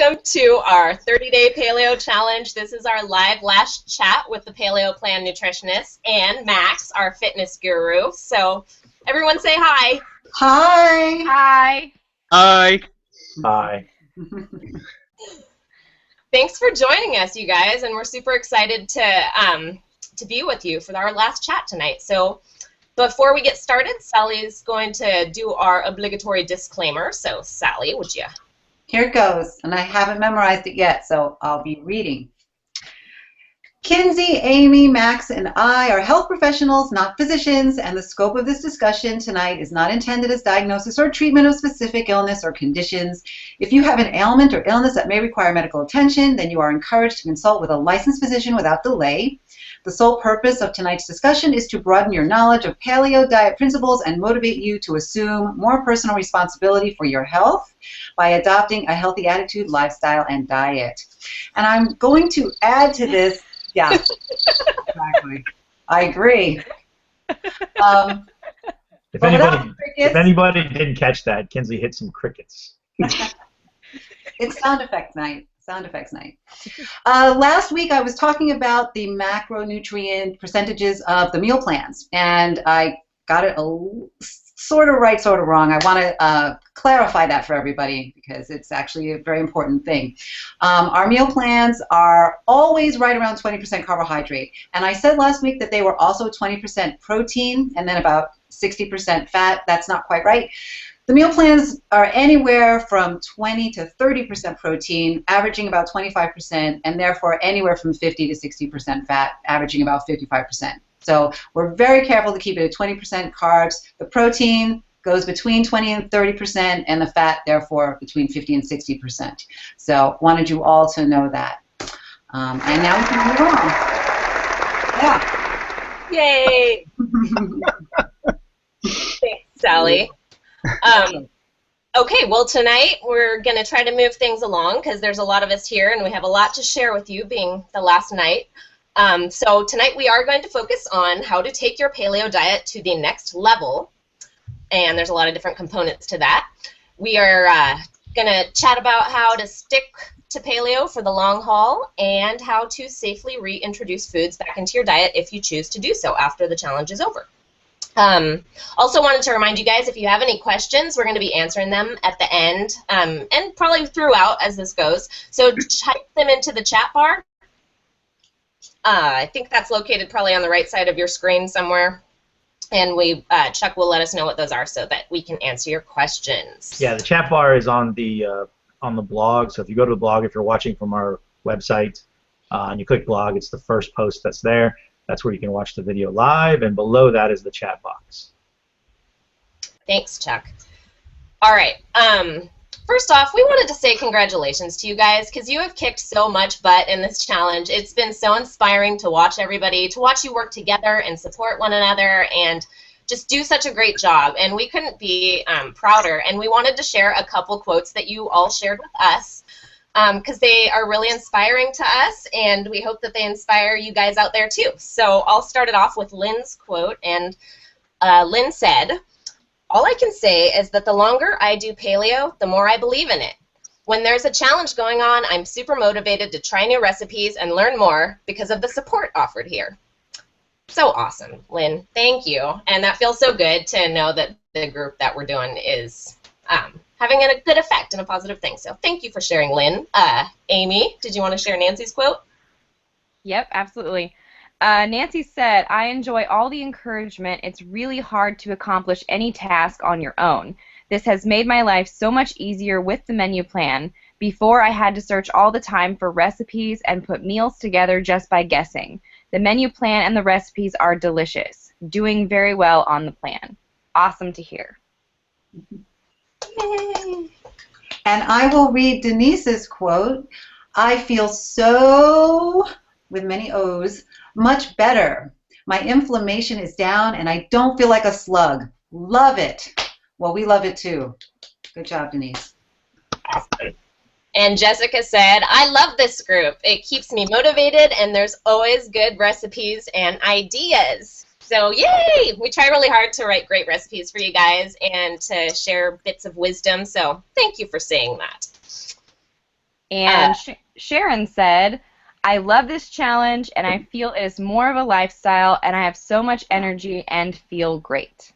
welcome to our 30-day Paleo Challenge. This is our live last chat with the Paleo Plan nutritionist and Max, our fitness guru. So everyone say hi. Hi. Hi. Hi. Hi. Thanks for joining us, you guys, and we're super excited to be with you for our last chat tonight. So before we get started, Sally's going to do our obligatory disclaimer. So Sally, would you? Here it goes, and I haven't memorized it yet, so I'll be reading. Kinsey, Aimee, Max, and I are health professionals, not physicians, and the scope of this discussion tonight is not intended as diagnosis or treatment of specific illness or conditions. If you have an ailment or illness that may require medical attention, then you are encouraged to consult with a licensed physician without delay. The sole purpose of tonight's discussion is to broaden your knowledge of paleo diet principles and motivate you to assume more personal responsibility for your health by adopting a healthy attitude, lifestyle, and diet. And I'm going to add to this, yeah, exactly. I agree. If anybody didn't catch that, Kinsey hit some crickets. It's sound effects night. Sound effects night. Last week I was talking about the macronutrient percentages of the meal plans, and I got it sort of right, sort of wrong. I want to clarify that for everybody because it's actually a very important thing. Our meal plans are always right around 20% carbohydrate, and I said last week that they were also 20% protein and then about 60% fat. That's not quite right. The meal plans are anywhere from 20 to 30% protein, averaging about 25%, and therefore anywhere from 50 to 60% fat, averaging about 55%. So we're very careful to keep it at 20% carbs. The protein goes between 20 and 30%, and the fat, therefore, between 50 and 60%. So wanted you all to know that. And now we can move on. Yeah. Yay! Thanks, Sally. Okay, well tonight we're going to try to move things along because there's a lot of us here and we have a lot to share with you being the last night. So tonight we are going to focus on how to take your paleo diet to the next level, and there's a lot of different components to that. We are going to chat about how to stick to paleo for the long haul and how to safely reintroduce foods back into your diet if you choose to do so after the challenge is over. Also wanted to remind you guys, if you have any questions, we're going to be answering them at the end and probably throughout as this goes. So type them into the chat bar. I think that's located probably on the right side of your screen somewhere. And Chuck will let us know what those are so that we can answer your questions. Yeah, the chat bar is on the blog. So if you go to the blog, if you're watching from our website, and you click blog, it's the first post that's there. That's where you can watch the video live, and below that is the chat box. Thanks, Chuck. All right. First off, we wanted to say congratulations to you guys because you have kicked so much butt in this challenge. It's been so inspiring to watch everybody, to watch you work together and support one another and just do such a great job. And we couldn't be prouder. And we wanted to share a couple quotes that you all shared with us, because they are really inspiring to us, and we hope that they inspire you guys out there too. So I'll start it off with Lynn's quote, and Lynn said, "All I can say is that the longer I do paleo, the more I believe in it. When there's a challenge going on, I'm super motivated to try new recipes and learn more because of the support offered here." So awesome, Lynn. Thank you. And that feels so good to know that the group that we're doing is having a good effect and a positive thing. So thank you for sharing, Lynn. Aimee, did you want to share Nancy's quote? Yep, absolutely. Nancy said, "I enjoy all the encouragement. It's really hard to accomplish any task on your own. This has made my life so much easier with the menu plan. Before, I had to search all the time for recipes and put meals together just by guessing. The menu plan and the recipes are delicious. Doing very well on the plan. Awesome to hear." Yay. And I will read Denise's quote. "I feel so," with many O's, "much better. My inflammation is down and I don't feel like a slug. Love it." Well, we love it too. Good job, Denise. And Jessica said, "I love this group. It keeps me motivated and there's always good recipes and ideas." So yay! We try really hard to write great recipes for you guys and to share bits of wisdom, so thank you for saying that. And Sharon said, I love this challenge, and I feel it is more of a lifestyle, and I have so much energy and feel great.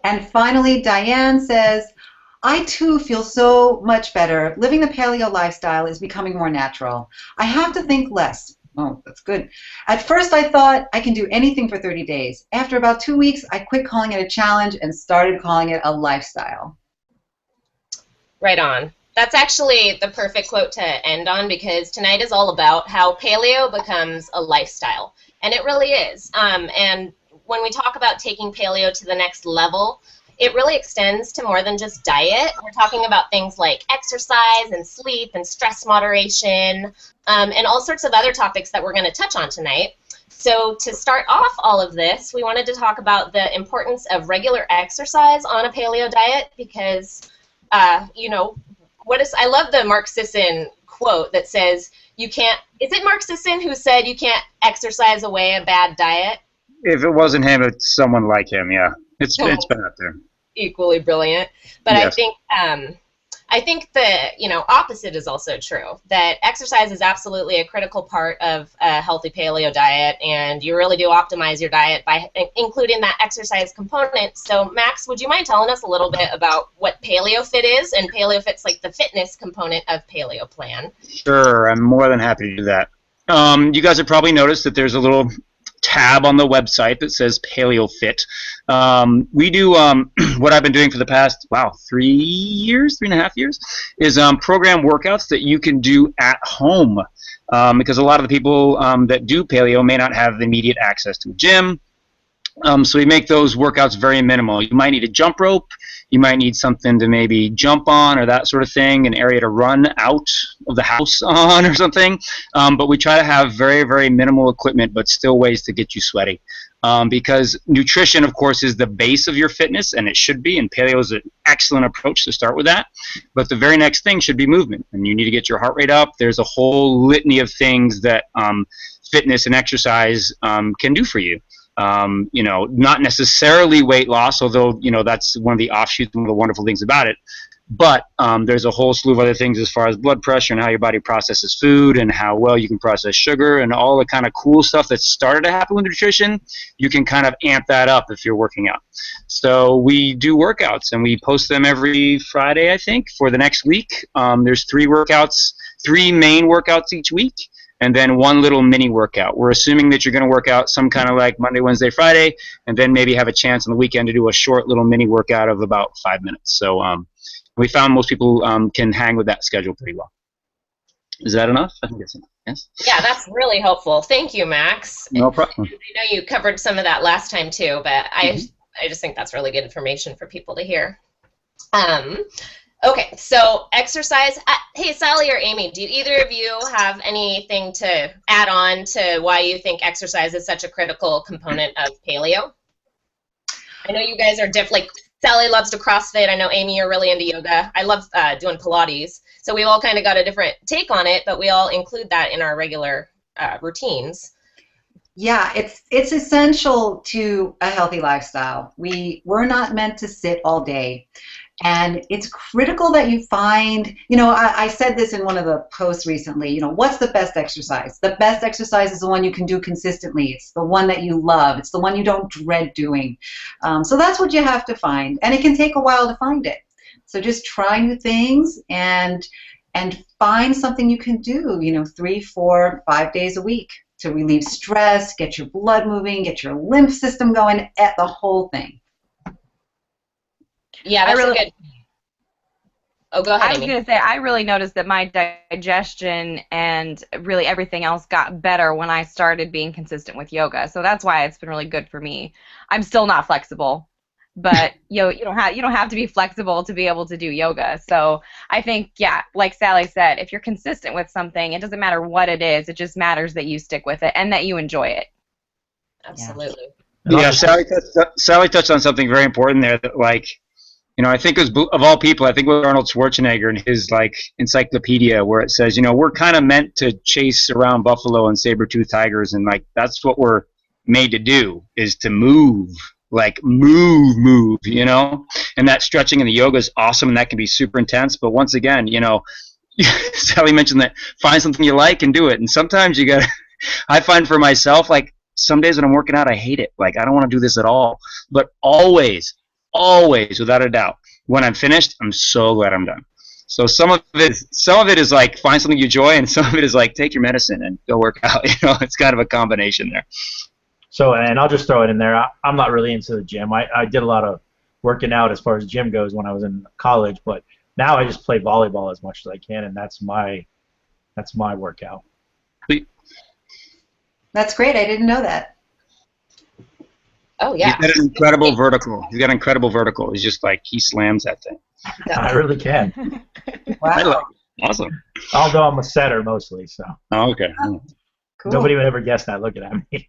And finally, Diane says, I too feel so much better. Living the paleo lifestyle is becoming more natural. I have to think less. Oh, that's good. At first, I thought I can do anything for 30 days. After about 2 weeks, I quit calling it a challenge and started calling it a lifestyle. Right on. That's actually the perfect quote to end on, because tonight is all about how paleo becomes a lifestyle. And it really is. And when we talk about taking paleo to the next level, it really extends to more than just diet. We're talking about things like exercise and sleep and stress moderation, and all sorts of other topics that we're going to touch on tonight. So to start off all of this, we wanted to talk about the importance of regular exercise on a paleo diet, because, you know, I love the Mark Sisson quote that says, you can't, is it Mark Sisson who said you can't exercise away a bad diet? If it wasn't him, it's someone like him, yeah. It's been out there. Equally brilliant. But Yes. I think the opposite is also true, that exercise is absolutely a critical part of a healthy paleo diet, and you really do optimize your diet by including that exercise component. So Max, would you mind telling us a little bit about what Paleo Fit is? And Paleo Fit's like the fitness component of Paleo Plan. Sure, I'm more than happy to do that. You guys have probably noticed that there's a little tab on the website that says Paleo Fit. We do what I've been doing for the past 3.5 years is program workouts that you can do at home, because a lot of the people that do paleo may not have immediate access to a gym. So we make those workouts very minimal. You might need a jump rope, you might need something to maybe jump on or that sort of thing, an area to run out of the house on or something. But we try to have very, very minimal equipment, but still ways to get you sweaty. Because nutrition, of course, is the base of your fitness, and it should be, and paleo is an excellent approach to start with that. But the very next thing should be movement, and you need to get your heart rate up. There's a whole litany of things that fitness and exercise can do for you. Not necessarily weight loss, although, that's one of the offshoots, one of the wonderful things about it. But there's a whole slew of other things as far as blood pressure and how your body processes food and how well you can process sugar and all the kind of cool stuff that started to happen with nutrition. You can kind of amp that up if you're working out. So we do workouts, and we post them every Friday, I think, for the next week. There's 3 main workouts each week, and then 1 little mini workout. We're assuming that you're going to work out some kind of like Monday, Wednesday, Friday, and then maybe have a chance on the weekend to do a short little mini workout of about 5 minutes. So we found most people can hang with that schedule pretty well. Is that enough? I think that's enough. Yes? Yeah, that's really helpful. Thank you, Max. No problem. I know you covered some of that last time too, but I just think that's really good information for people to hear. Okay, so exercise. Hey, Sally or Amy, do either of you have anything to add on to why you think exercise is such a critical component of paleo? I know you guys are different. Like, Sally loves to CrossFit. I know, Amy, you're really into yoga. I love doing Pilates. So we've all kind of got a different take on it, but we all include that in our regular routines. Yeah, it's essential to a healthy lifestyle. We're not meant to sit all day. And it's critical that you find, I said this in one of the posts recently, what's the best exercise? The best exercise is the one you can do consistently. It's the one that you love. It's the one you don't dread doing. So that's what you have to find. And it can take a while to find it. So just try new things and find something you can do, 3, 4, 5 days a week to relieve stress, get your blood moving, get your lymph system going, at the whole thing. Yeah, that's a good. Oh, go ahead, I was Amy. going to say, I really noticed that my digestion and really everything else got better when I started being consistent with yoga. So that's why it's been really good for me. I'm still not flexible, but you don't have to be flexible to be able to do yoga. So I think, yeah, like Sally said, if you're consistent with something, it doesn't matter what it is. It just matters that you stick with it and that you enjoy it. Absolutely. Yeah, Sally touched on something very important there. That, I think of all people, I think with Arnold Schwarzenegger and his encyclopedia, where it says, we're kind of meant to chase around buffalo and saber-toothed tigers, and that's what we're made to do, is to move, move, and And that stretching and the yoga is awesome, and that can be super intense. But once again, you know, Sally mentioned that find something you like and do it. And sometimes you got to, I find for myself, like some days when I'm working out, I hate it. Like I don't want to do this at all. But always, without a doubt, when I'm finished, I'm so glad I'm done. So some of it is like find something you enjoy, and some of it is like take your medicine and go work out. You know, it's kind of a combination there. So, and I'll just throw it in there. I'm not really into the gym. I did a lot of working out as far as gym goes when I was in college, but now I just play volleyball as much as I can, and that's my workout. That's great. I didn't know that. Oh yeah. He's got an incredible vertical. He's just like he slams that thing. I really can. Wow. Awesome. Although I'm a setter mostly, so. Oh, okay. Cool. Nobody would ever guess that looking at me.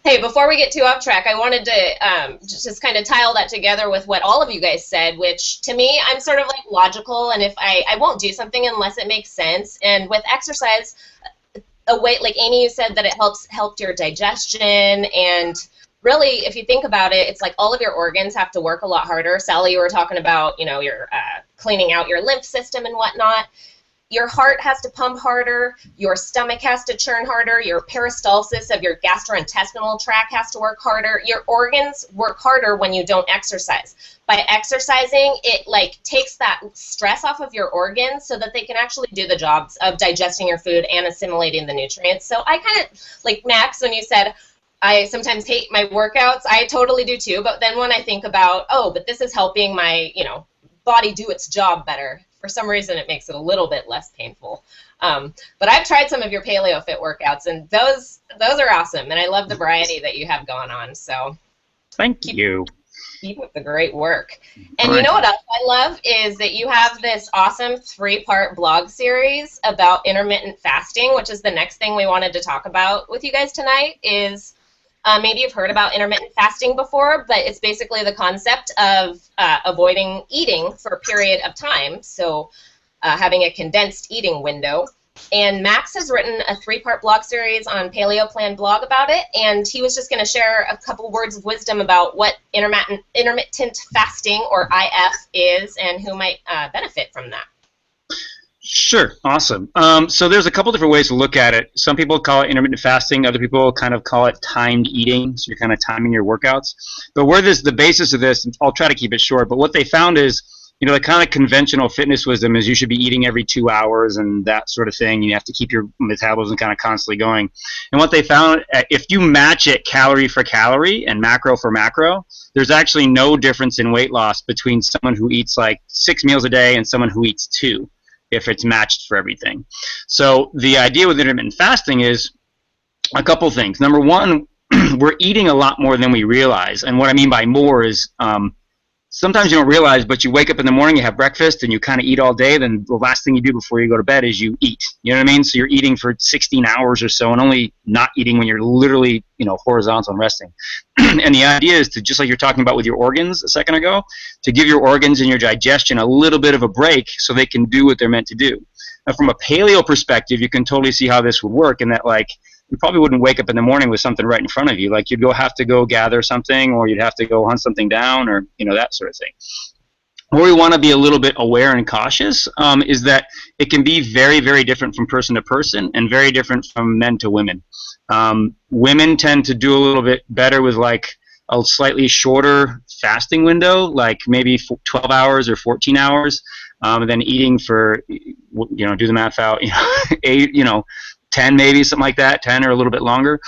Hey, before we get too off track, I wanted to just kind of tie all that together with what all of you guys said, which to me, I'm sort of like logical, and if I won't do something unless it makes sense. And with exercise, a way, like Aimee, you said that it helped your digestion, and really, if you think about it, it's like all of your organs have to work a lot harder. Sally, you were talking about, you know, your cleaning out your lymph system and whatnot. Your heart has to pump harder, your stomach has to churn harder, your peristalsis of your gastrointestinal tract has to work harder. Your organs work harder when you don't exercise. By exercising, it like takes that stress off of your organs so that they can actually do the jobs of digesting your food and assimilating the nutrients. So I kind of, like Max, when you said, I sometimes hate my workouts, I totally do too, but then when I think about, oh, but this is helping my, you know, body do its job better, for some reason it makes it a little bit less painful. But I've tried some of your Paleo Fit workouts, and those are awesome, and I love the variety that you have going on. So thank you. Keep up the great work. And you know what else I love is that you have this awesome 3-part blog series about intermittent fasting, which is the next thing we wanted to talk about with you guys tonight. Is maybe you've heard about intermittent fasting before, but it's basically the concept of avoiding eating for a period of time, so having a condensed eating window. And Max has written a 3-part blog series on Paleo Plan blog about it, and he was just going to share a couple words of wisdom about what intermittent fasting, or IF, is and who might benefit from that. Sure, awesome. So there's a couple different ways to look at it. Some people call it intermittent fasting. Other people kind of call it timed eating. So you're kind of timing your workouts. But where the basis of this, I'll try to keep it short, but what they found is, you know, the kind of conventional fitness wisdom is you should be eating every 2 hours and that sort of thing. You have to keep your metabolism kind of constantly going. And what they found, if you match it calorie for calorie and macro for macro, there's actually no difference in weight loss between someone who eats like 6 meals a day and someone who eats 2. If it's matched for everything. So the idea with intermittent fasting is a couple things. Number one, we're eating a lot more than we realize. And what I mean by more is sometimes you don't realize, but you wake up in the morning, you have breakfast, and you kind of eat all day, then the last thing you do before you go to bed is you eat. You know what I mean? So you're eating for 16 hours or so and only not eating when you're literally, you know, horizontal and resting. And the idea is to, just like you're talking about with your organs a second ago, to give your organs and your digestion a little bit of a break so they can do what they're meant to do. Now, from a paleo perspective, you can totally see how this would work in that, like, you probably wouldn't wake up in the morning with something right in front of you. Like, you'd have to go gather something, or you'd have to go hunt something down, or, you know, that sort of thing. Where we want to be a little bit aware and cautious is that it can be very, very different from person to person and very different from men to women. Women tend to do a little bit better with like a slightly shorter fasting window, like maybe 12 hours or 14 hours, and then eating for, you know, do the math out, 8, 10 maybe, something like that, 10 or a little bit longer,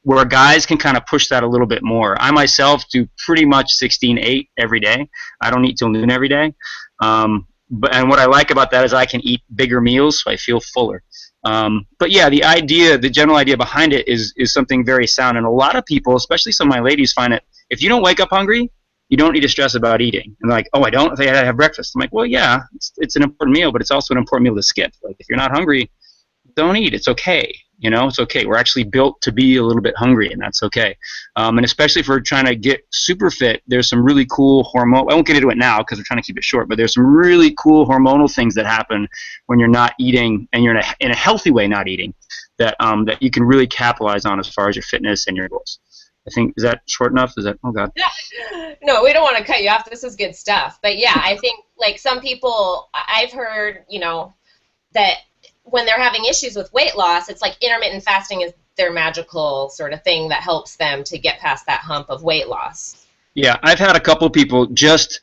where guys can kind of push that a little bit more. I myself do pretty much 16-8 every day. I don't eat till noon every day. And what I like about that is I can eat bigger meals, so I feel fuller. But yeah, the general idea behind it is something very sound. And a lot of people, especially some of my ladies, find that if you don't wake up hungry, you don't need to stress about eating. And they're like, oh, I don't? I have breakfast. I'm like, well, yeah, it's an important meal, but it's also an important meal to skip. Like, if you're not hungry, don't eat. It's okay. It's okay. We're actually built to be a little bit hungry, and that's okay. And especially if we're trying to get super fit, there's some really cool hormone. I won't get into it now because we're trying to keep it short, but there's some really cool hormonal things that happen when you're not eating, and you're in a healthy way not eating, that you can really capitalize on as far as your fitness and your goals. I think, is that short enough? Is that, oh God. No, we don't want to cut you off. This is good stuff. But yeah, I think like some people, I've heard, that when they're having issues with weight loss, it's like intermittent fasting is their magical sort of thing that helps them to get past that hump of weight loss. Yeah, I've had a couple people just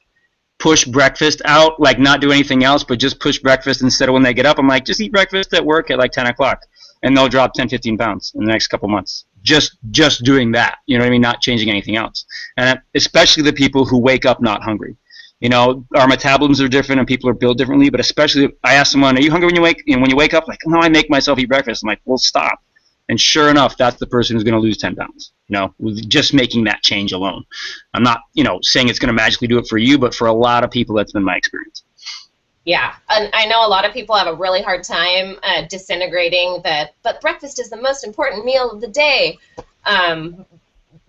push breakfast out, like not do anything else, but just push breakfast instead of when they get up. I'm like, just eat breakfast at work at like 10 o'clock, and they'll drop 10, 15 pounds in the next couple months. Just doing that, you know what I mean? Not changing anything else. And especially the people who wake up not hungry. Our metabolisms are different and people are built differently, but especially I ask someone, are you hungry when you wake up? Like, no, I make myself eat breakfast. I'm like, well, stop. And sure enough, that's the person who's going to lose 10 pounds, with just making that change alone. I'm not, saying it's going to magically do it for you, but for a lot of people, that's been my experience. Yeah, and I know a lot of people have a really hard time disintegrating but breakfast is the most important meal of the day. And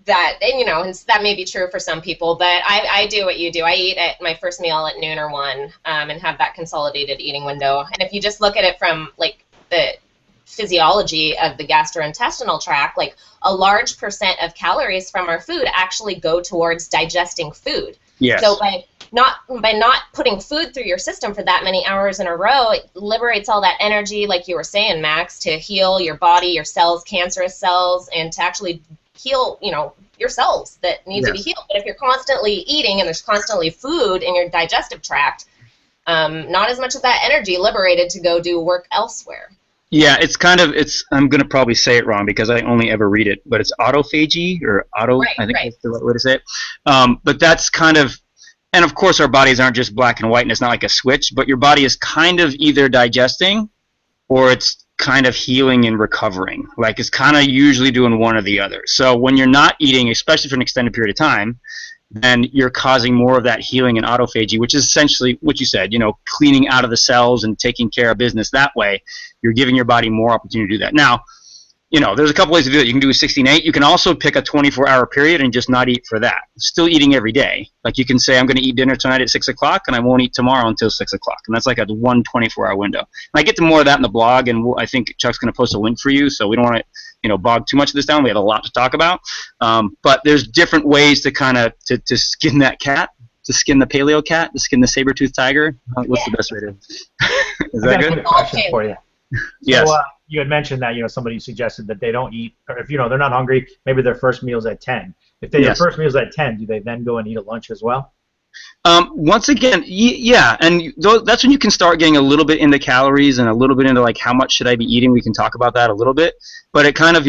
that may be true for some people, but I do what you do. I eat at my first meal at noon or 1 and have that consolidated eating window. And if you just look at it from like the physiology of the gastrointestinal tract, like a large percent of calories from our food actually go towards digesting food. Yes. So by not putting food through your system for that many hours in a row, it liberates all that energy, like you were saying, Max, to heal your body, your cells, cancerous cells, and to actually heal, your cells that need to be healed. But if you're constantly eating and there's constantly food in your digestive tract, not as much of that energy liberated to go do work elsewhere. Yeah, I'm going to probably say it wrong because I only ever read it, but it's autophagy or I think that's the right way to say it. But that's kind of, and of course our bodies aren't just black and white and it's not like a switch, but your body is kind of either digesting or it's kind of healing and recovering. Like it's kind of usually doing one or the other. So when you're not eating, especially for an extended period of time, then you're causing more of that healing and autophagy, which is essentially what you said, cleaning out of the cells and taking care of business that way. You're giving your body more opportunity to do that. Now, there's a couple ways to do it. You can do a 16-8. You can also pick a 24-hour period and just not eat for that. Still eating every day. Like you can say, I'm going to eat dinner tonight at 6 o'clock and I won't eat tomorrow until 6 o'clock. And that's like a 24-hour window. And I get to more of that in the blog, and I think Chuck's going to post a link for you, so we don't want to bog too much of this down. We have a lot to talk about. But there's different ways to kind of to skin that cat, to skin the paleo cat, to skin the saber-toothed tiger. What's the best way to Is that good? I got a question for you. Yes. So you had mentioned that somebody suggested that they don't eat, or if they're not hungry, maybe their first meal's at 10. If their first meal's at 10, do they then go and eat a lunch as well? Once again, yeah, and that's when you can start getting a little bit into calories and a little bit into like how much should I be eating. We can talk about that a little bit, but it kind of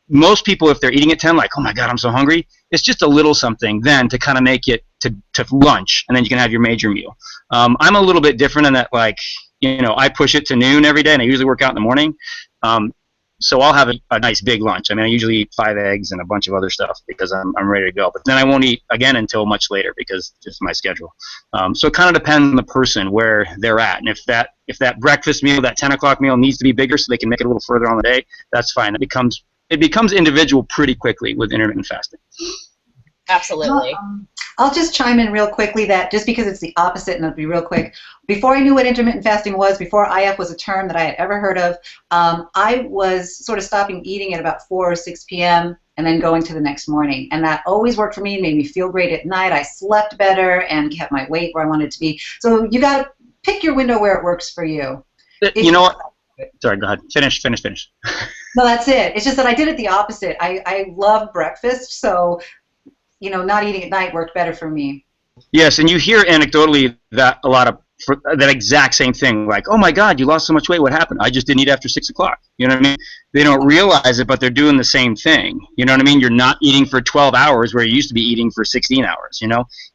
most people, if they're eating at 10, like, oh my God, I'm so hungry, it's just a little something then to kind of make it to lunch, and then you can have your major meal. I'm a little bit different in that, like, I push it to noon every day, and I usually work out in the morning. So I'll have a nice big lunch. I mean, I usually eat 5 eggs and a bunch of other stuff because I'm ready to go. But then I won't eat again until much later because just my schedule. So it kind of depends on the person where they're at. And if that breakfast meal, that 10 o'clock meal needs to be bigger so they can make it a little further on the day, that's fine. It becomes individual pretty quickly with intermittent fasting. Absolutely. I'll just chime in real quickly that just because it's the opposite, and it'll be real quick, before I knew what intermittent fasting was, before IF was a term that I had ever heard of, I was sort of stopping eating at about 4 or 6 p.m. and then going to the next morning. And that always worked for me, made me feel great at night. I slept better and kept my weight where I wanted it to be. So you got to pick your window where it works for you. You know what? Sorry, go ahead. Finish. No, that's it. It's just that I did it the opposite. I love breakfast, so not eating at night worked better for me. Yes, and you hear anecdotally that a lot of that exact same thing, like, oh my God, you lost so much weight, what happened? I just didn't eat after 6 o'clock. You know what I mean? They don't realize it, but they're doing the same thing. You know what I mean? You're not eating for 12 hours where you used to be eating for 16 hours,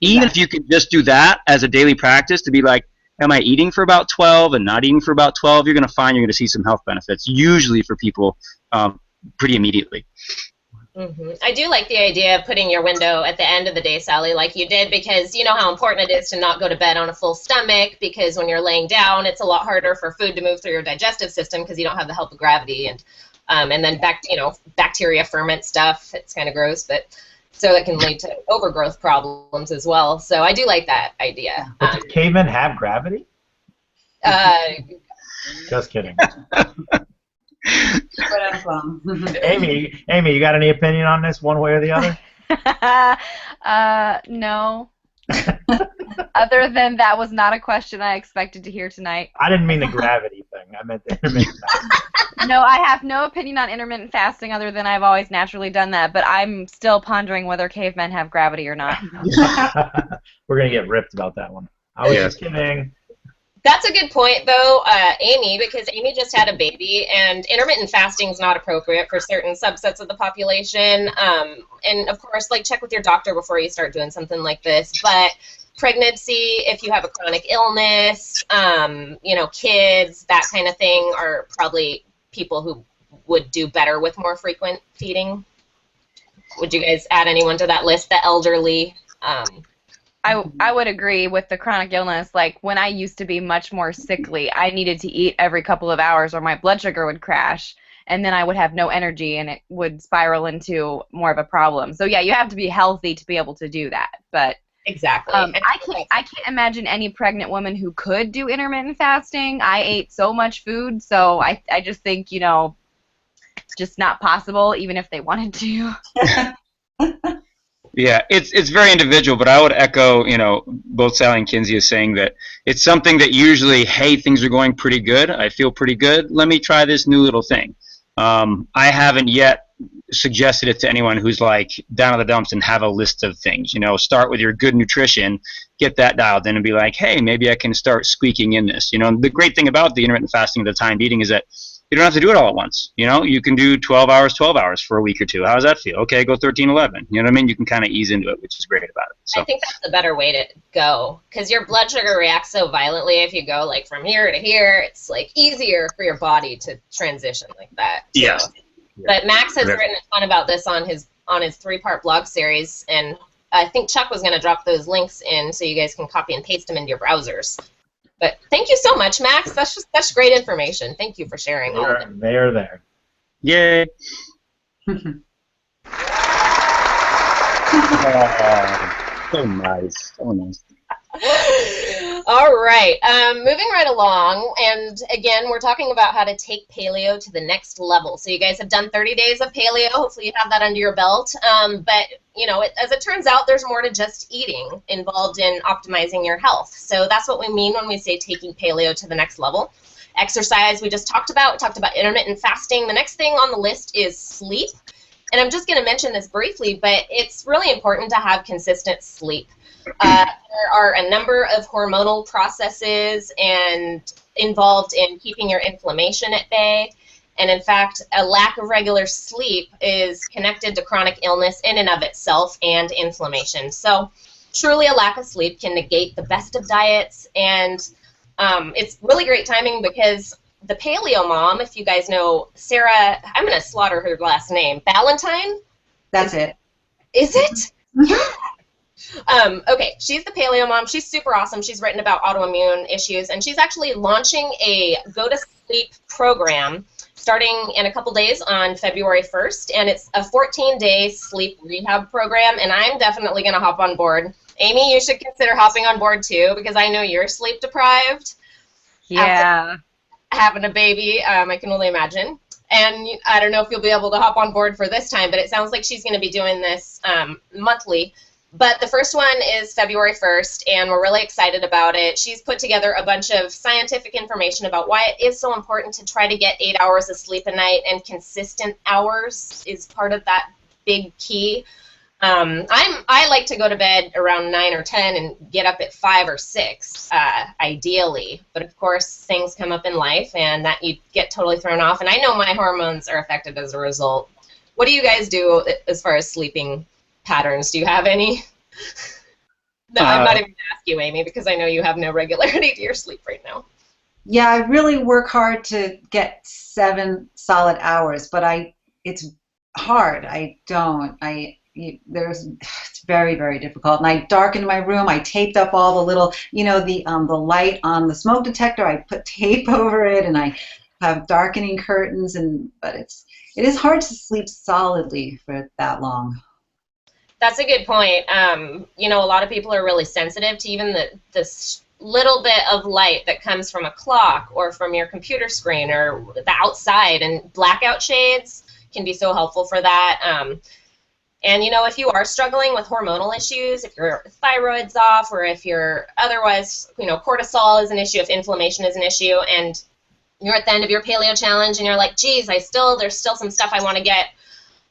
Even if you could just do that as a daily practice to be like, am I eating for about 12 and not eating for about 12? You're going to find you're going to see some health benefits, usually for people pretty immediately. Mm-hmm. I do like the idea of putting your window at the end of the day, Sally, like you did, because you know how important it is to not go to bed on a full stomach, because when you're laying down, it's a lot harder for food to move through your digestive system because you don't have the help of gravity, and then bacteria ferment stuff. It's kind of gross, but so it can lead to overgrowth problems as well. So I do like that idea. But did cavemen have gravity? Just kidding. Aimee, you got any opinion on this, one way or the other? No. Other than that was not a question I expected to hear tonight. I didn't mean the gravity thing. I meant the intermittent fasting. No, I have no opinion on intermittent fasting other than I've always naturally done that, but I'm still pondering whether cavemen have gravity or not. We're going to get ripped about that one. I was just kidding. That's a good point, though, Aimee, because Aimee just had a baby, and intermittent fasting is not appropriate for certain subsets of the population. And, of course, like, check with your doctor before you start doing something like this. But pregnancy, if you have a chronic illness, you know, kids, that kind of thing are probably people who would do better with more frequent feeding. Would you guys add anyone to that list? The elderly? I would agree with the chronic illness. Like, when I used to be much more sickly, I needed to eat every couple of hours or my blood sugar would crash, and then I would have no energy, and it would spiral into more of a problem. So, yeah, you have to be healthy to be able to do that. But exactly. I can't imagine any pregnant woman who could do intermittent fasting. I ate so much food, so I just think, you know, just not possible, even if they wanted to. Yeah, it's very individual, but I would echo, you know, both Sally and Kinsey is saying that it's something that usually, hey, things are going pretty good. I feel pretty good. Let me try this new little thing. I haven't yet suggested it to anyone who's like down in the dumps and have a list of things. You know, start with your good nutrition, get that dialed in, and be like, hey, maybe I can start squeaking in this. You know, the great thing about the intermittent fasting, the timed eating, is that you don't have to do it all at once. You know, you can do 12 hours for a week or two. How does that feel? Okay, go 13, 11. You know what I mean? You can kind of ease into it, which is great about it. So. I think that's the better way to go, because your blood sugar reacts so violently. If you go like from here to here, it's like easier for your body to transition like that. Yeah. So. But Max has written a ton about this on his 3-part blog series, and I think Chuck was going to drop those links in so you guys can copy and paste them into your browsers. But thank you so much, Max. That's great information. Thank you for sharing all of it. They are there. Yay. So nice. So nice. All right, moving right along, and again, we're talking about how to take paleo to the next level. So you guys have done 30 days of paleo. Hopefully you have that under your belt. But, you know, as it turns out, there's more to just eating involved in optimizing your health. So that's what we mean when we say taking paleo to the next level. Exercise, we just talked about. We talked about intermittent fasting. The next thing on the list is sleep. And I'm just going to mention this briefly, but it's really important to have consistent sleep. There are a number of hormonal processes and involved in keeping your inflammation at bay. And in fact, a lack of regular sleep is connected to chronic illness in and of itself and inflammation. So truly a lack of sleep can negate the best of diets. And it's really great timing because the Paleo mom, if you guys know Sarah, I'm going to slaughter her last name, Ballantyne? That's it. Is it? Okay, she's the Paleo mom. She's super awesome. She's written about autoimmune issues, and she's actually launching a Go to Sleep program starting in a couple days on February 1st, and it's a 14-day sleep rehab program, and I'm definitely going to hop on board. Aimee, you should consider hopping on board too, because I know you're sleep deprived. Yeah. Having a baby, I can only imagine. And I don't know if you'll be able to hop on board for this time, but it sounds like she's going to be doing this monthly. But the first one is February 1st, and we're really excited about it. She's put together a bunch of scientific information about why it is so important to try to get 8 hours of sleep a night, and consistent hours is part of that big key. I like to go to bed around 9 or 10 and get up at 5 or 6, ideally. But of course, things come up in life, and that you get totally thrown off. And I know my hormones are affected as a result. What do you guys do as far as sleeping patterns? Do you have any? No, I'm not even going to ask you, Aimee, because I know you have no regularity to your sleep right now. Yeah, I really work hard to get 7 solid hours, but it's hard. It's very, very difficult. And I darkened my room. I taped up all the little, the light on the smoke detector. I put tape over it, and I have darkening curtains. But it is hard to sleep solidly for that long. That's a good point. A lot of people are really sensitive to even the little bit of light that comes from a clock or from your computer screen or the outside, and blackout shades can be so helpful for that. And, you know, if you are struggling with hormonal issues, if your thyroid's off, or if you're otherwise, you know, cortisol is an issue, if inflammation is an issue, and you're at the end of your paleo challenge and you're like, geez, there's still some stuff I want to get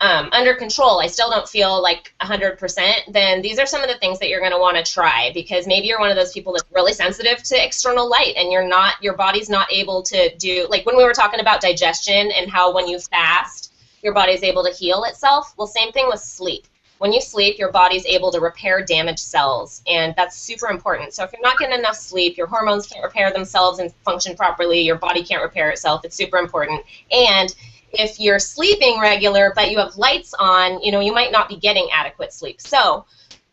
under control, I still don't feel like 100%, then these are some of the things that you're going to want to try, because maybe you're one of those people that's really sensitive to external light, and your body's not able to do, like when we were talking about digestion and how when you fast, your body's able to heal itself. Well, same thing with sleep. When you sleep, your body's able to repair damaged cells, and that's super important. So if you're not getting enough sleep, your hormones can't repair themselves and function properly, your body can't repair itself. It's super important. And if you're sleeping regular but you have lights on, you know, you might not be getting adequate sleep. So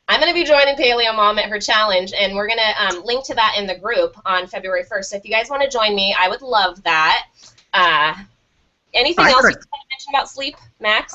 I'm going to be joining Paleo Mom at her challenge, and we're going to link to that in the group on February 1st. So if you guys want to join me, I would love that. Anything else you want to mention about sleep, Max?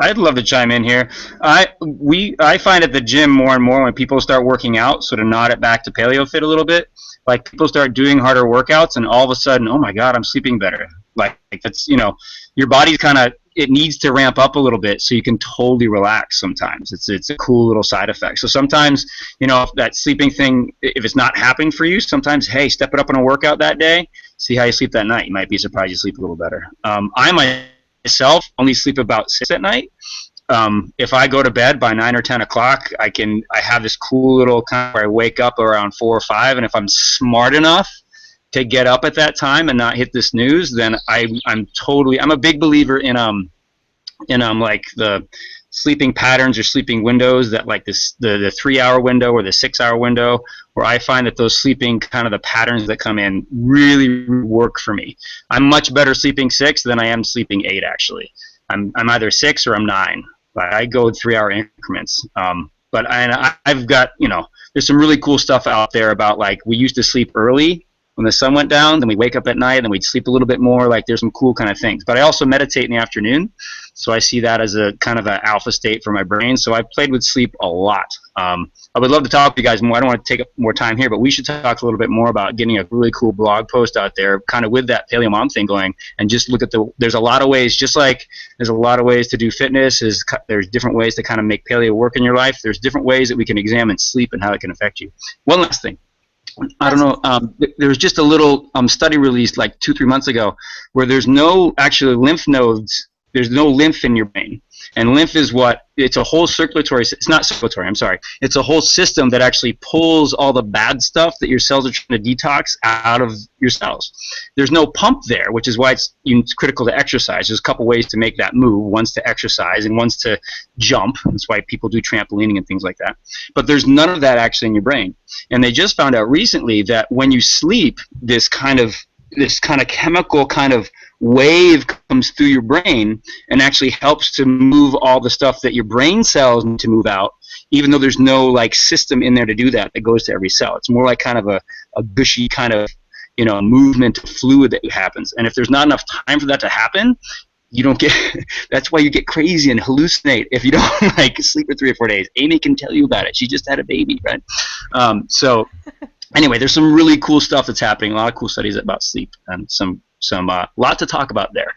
I'd love to chime in here. I find at the gym more and more when people start working out, sort of nod it back to Paleo Fit a little bit, like people start doing harder workouts and all of a sudden, oh my God, I'm sleeping better. Like that's, you know, your body kind of, it needs to ramp up a little bit so you can totally relax sometimes. It's a cool little side effect. So sometimes, you know, if that sleeping thing, if it's not happening for you, sometimes, hey, step it up on a workout that day, see how you sleep that night. You might be surprised you sleep a little better. I myself only sleep about 6 at night. If I go to bed by 9 or 10 o'clock, I have this cool little kind of where I wake up around 4 or 5, and if I'm smart enough to get up at that time and not hit the snooze, then I'm a big believer in like the sleeping patterns or sleeping windows, that like the 3-hour window or the 6-hour window, where I find that those sleeping kind of the patterns that come in really work for me. I'm much better sleeping 6 than I am sleeping 8 actually. I'm either 6 or I'm 9. But I go with 3-hour increments. But I've got, you know, there's some really cool stuff out there about, like, we used to sleep early when the sun went down, then we wake up at night, and we'd sleep a little bit more. Like, there's some cool kind of things. But I also meditate in the afternoon, so I see that as a kind of an alpha state for my brain. So I've played with sleep a lot. I would love to talk to you guys more. I don't want to take up more time here, but we should talk a little bit more about getting a really cool blog post out there, kind of with that Paleo Mom thing going, and just look at there's a lot of ways, just like there's a lot of ways to do fitness, there's different ways to kind of make paleo work in your life. There's different ways that we can examine sleep and how it can affect you. One last thing. I don't know, there was just a little study released like 2-3 months ago where there's no actually lymph nodes, there's no lymph in your brain. And lymph is it's a whole it's not circulatory, I'm sorry. It's a whole system that actually pulls all the bad stuff that your cells are trying to detox out of your cells. There's no pump there, which is why it's critical to exercise. There's a couple ways to make that move. One's to exercise and one's to jump. That's why people do trampolining and things like that. But there's none of that actually in your brain. And they just found out recently that when you sleep, this kind of chemical kind of wave comes through your brain and actually helps to move all the stuff that your brain cells need to move out, even though there's no like system in there to do that goes to every cell. It's more like kind of a gushy kind of, you know, movement of fluid that happens. And if there's not enough time for that to happen, you don't get that's why you get crazy and hallucinate if you don't like sleep for 3 or 4 days. Aimee can tell you about it. She just had a baby, right? So anyway, there's some really cool stuff that's happening, a lot of cool studies about sleep, and some lot to talk about there.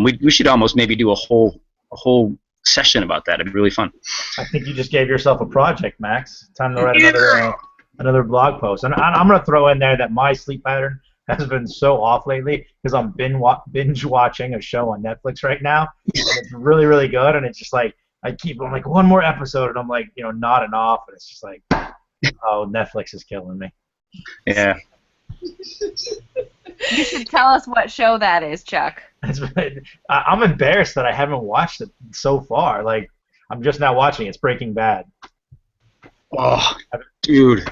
We should almost maybe do a whole session about that. It'd be really fun. I think you just gave yourself a project, Max. Time to write another blog post. And I'm going to throw in there that my sleep pattern has been so off lately because I'm binge watching a show on Netflix right now. And it's really, really good. And it's just like, I'm like, one more episode, and I'm like, you know, nodding off. And it's just like, oh, Netflix is killing me. Yeah. You should tell us what show that is, Chuck. I'm embarrassed that I haven't watched it so far. Like, I'm just now watching it. It's Breaking Bad. Oh, dude.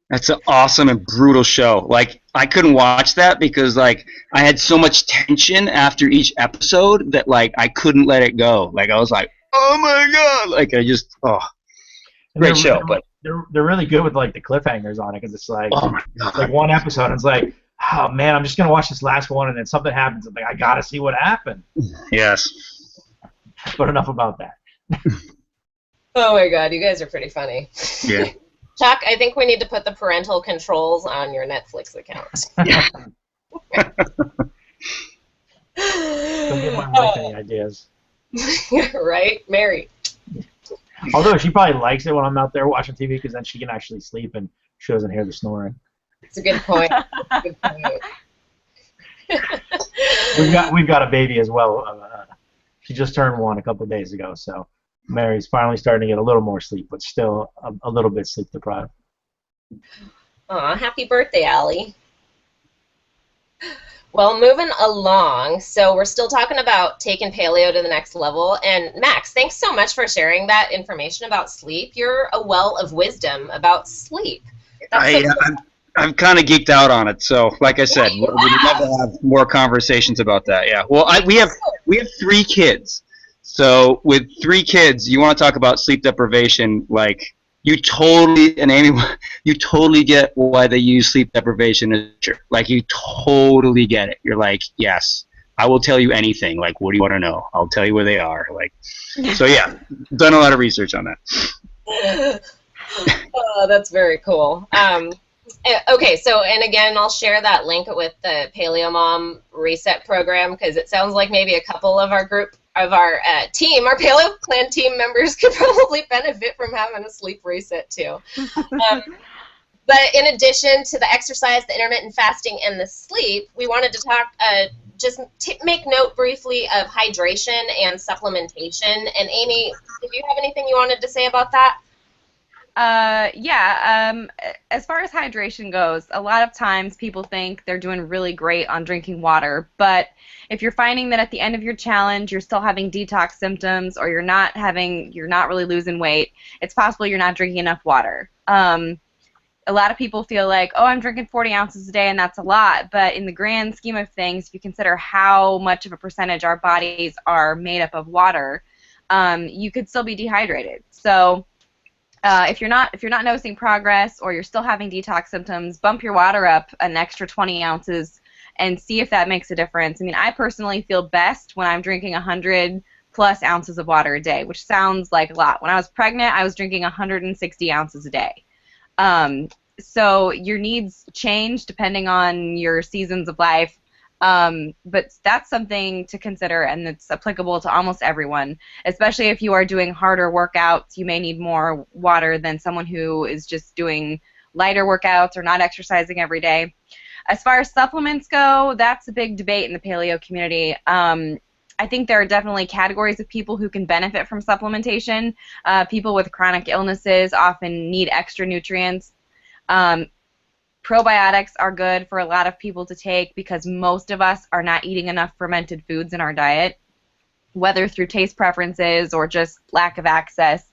That's an awesome and brutal show. Like, I couldn't watch that because, like, I had so much tension after each episode that, like, I couldn't let it go. Like, I was like, oh, my God. Like, great show. But they're really good with, like, the cliffhangers on it because it's like, oh my God. Like one episode, and it's like, oh, man, I'm just going to watch this last one, and then something happens. I'm like, I got to see what happened. Yes. But enough about that. Oh, my God. You guys are pretty funny. Yeah. Chuck, I think we need to put the parental controls on your Netflix account. Don't give my wife any ideas. Right, Mary? Although she probably likes it when I'm out there watching TV because then she can actually sleep and she doesn't hear the snoring. It's a good point. Good point. We've got a baby as well. She just turned 1 a couple of days ago, so Mary's finally starting to get a little more sleep, but still a little bit sleep deprived. Aw, happy birthday, Allie. Well, moving along, so we're still talking about taking paleo to the next level. And Max, thanks so much for sharing that information about sleep. You're a well of wisdom about sleep. I'm kind of geeked out on it. So, like I said, we'd love to have more conversations about that. Yeah. Well, we have 3 kids. So with 3 kids, you want to talk about sleep deprivation, like you totally, and Aimee, you totally get why they use sleep deprivation as a picture. Like you totally get it. You're like, yes, I will tell you anything. Like, what do you want to know? I'll tell you where they are. Like, so yeah, done a lot of research on that. Oh, that's very cool. Okay, so, and again, I'll share that link with the Paleo Mom Reset program because it sounds like maybe a couple of our team, our Paleo Clan team members could probably benefit from having a sleep reset too. But in addition to the exercise, the intermittent fasting, and the sleep, we wanted to talk, make note briefly of hydration and supplementation. And Aimee, did you have anything you wanted to say about that? As far as hydration goes, a lot of times people think they're doing really great on drinking water, but if you're finding that at the end of your challenge you're still having detox symptoms or you're not really losing weight, it's possible you're not drinking enough water. A lot of people feel like, oh, I'm drinking 40 ounces a day and that's a lot, but in the grand scheme of things, if you consider how much of a percentage our bodies are made up of water, you could still be dehydrated. So if you're not noticing progress or you're still having detox symptoms, bump your water up an extra 20 ounces and see if that makes a difference. I mean, I personally feel best when I'm drinking 100 plus ounces of water a day, which sounds like a lot. When I was pregnant, I was drinking 160 ounces a day. So your needs change depending on your seasons of life. But that's something to consider, and it's applicable to almost everyone, especially if you are doing harder workouts. You may need more water than someone who is just doing lighter workouts or not exercising every day. As far as supplements go, that's a big debate in the paleo community. I think there are definitely categories of people who can benefit from supplementation. People with chronic illnesses often need extra nutrients. Probiotics are good for a lot of people to take because most of us are not eating enough fermented foods in our diet, whether through taste preferences or just lack of access.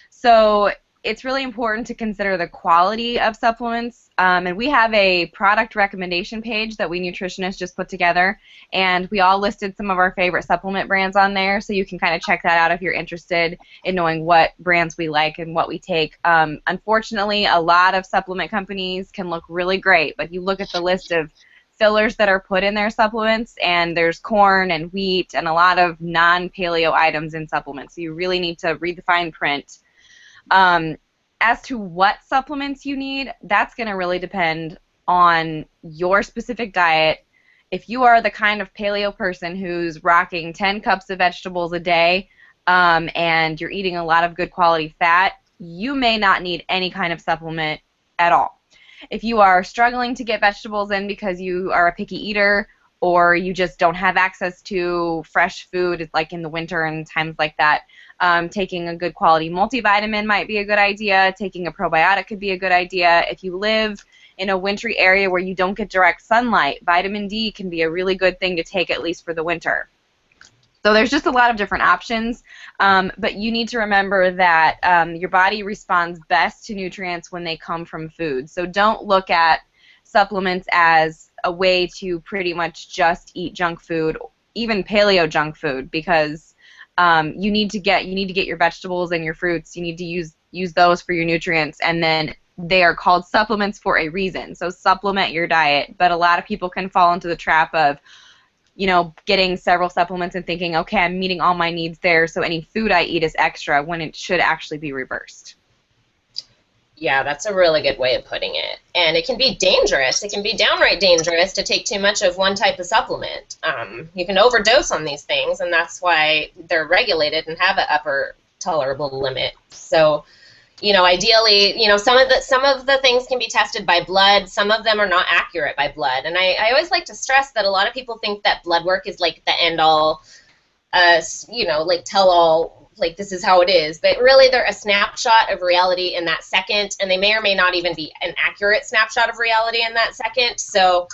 So it's really important to consider the quality of supplements. And we have a product recommendation page that we nutritionists just put together, and we all listed some of our favorite supplement brands on there, so you can kind of check that out if you're interested in knowing what brands we like and what we take. Unfortunately, a lot of supplement companies can look really great, but you look at the list of fillers that are put in their supplements, and there's corn and wheat and a lot of non-paleo items in supplements, so you really need to read the fine print. As to what supplements you need, that's going to really depend on your specific diet. If you are the kind of paleo person who's rocking 10 cups of vegetables a day and you're eating a lot of good quality fat, you may not need any kind of supplement at all. If you are struggling to get vegetables in because you are a picky eater or you just don't have access to fresh food like in the winter and times like that, taking a good quality multivitamin might be a good idea. Taking a probiotic could be a good idea. If you live in a wintry area where you don't get direct sunlight, vitamin D can be a really good thing to take at least for the winter. So there's just a lot of different options, but you need to remember that your body responds best to nutrients when they come from food. So don't look at supplements as a way to pretty much just eat junk food, even paleo junk food, because you need to get your vegetables and your fruits. You need to use those for your nutrients, and then they are called supplements for a reason. So supplement your diet, but a lot of people can fall into the trap of, getting several supplements and thinking, okay, I'm meeting all my needs there, so any food I eat is extra, when it should actually be reversed. Yeah, that's a really good way of putting it. And it can be dangerous. It can be downright dangerous to take too much of one type of supplement. You can overdose on these things, and that's why they're regulated and have an upper tolerable limit. So, you know, ideally, you know, some of the things can be tested by blood. Some of them are not accurate by blood. And I always like to stress that a lot of people think that blood work is like the end all, you know, like tell all, like this is how it is, but really they're a snapshot of reality in that second, and they may or may not even be an accurate snapshot of reality in that second. So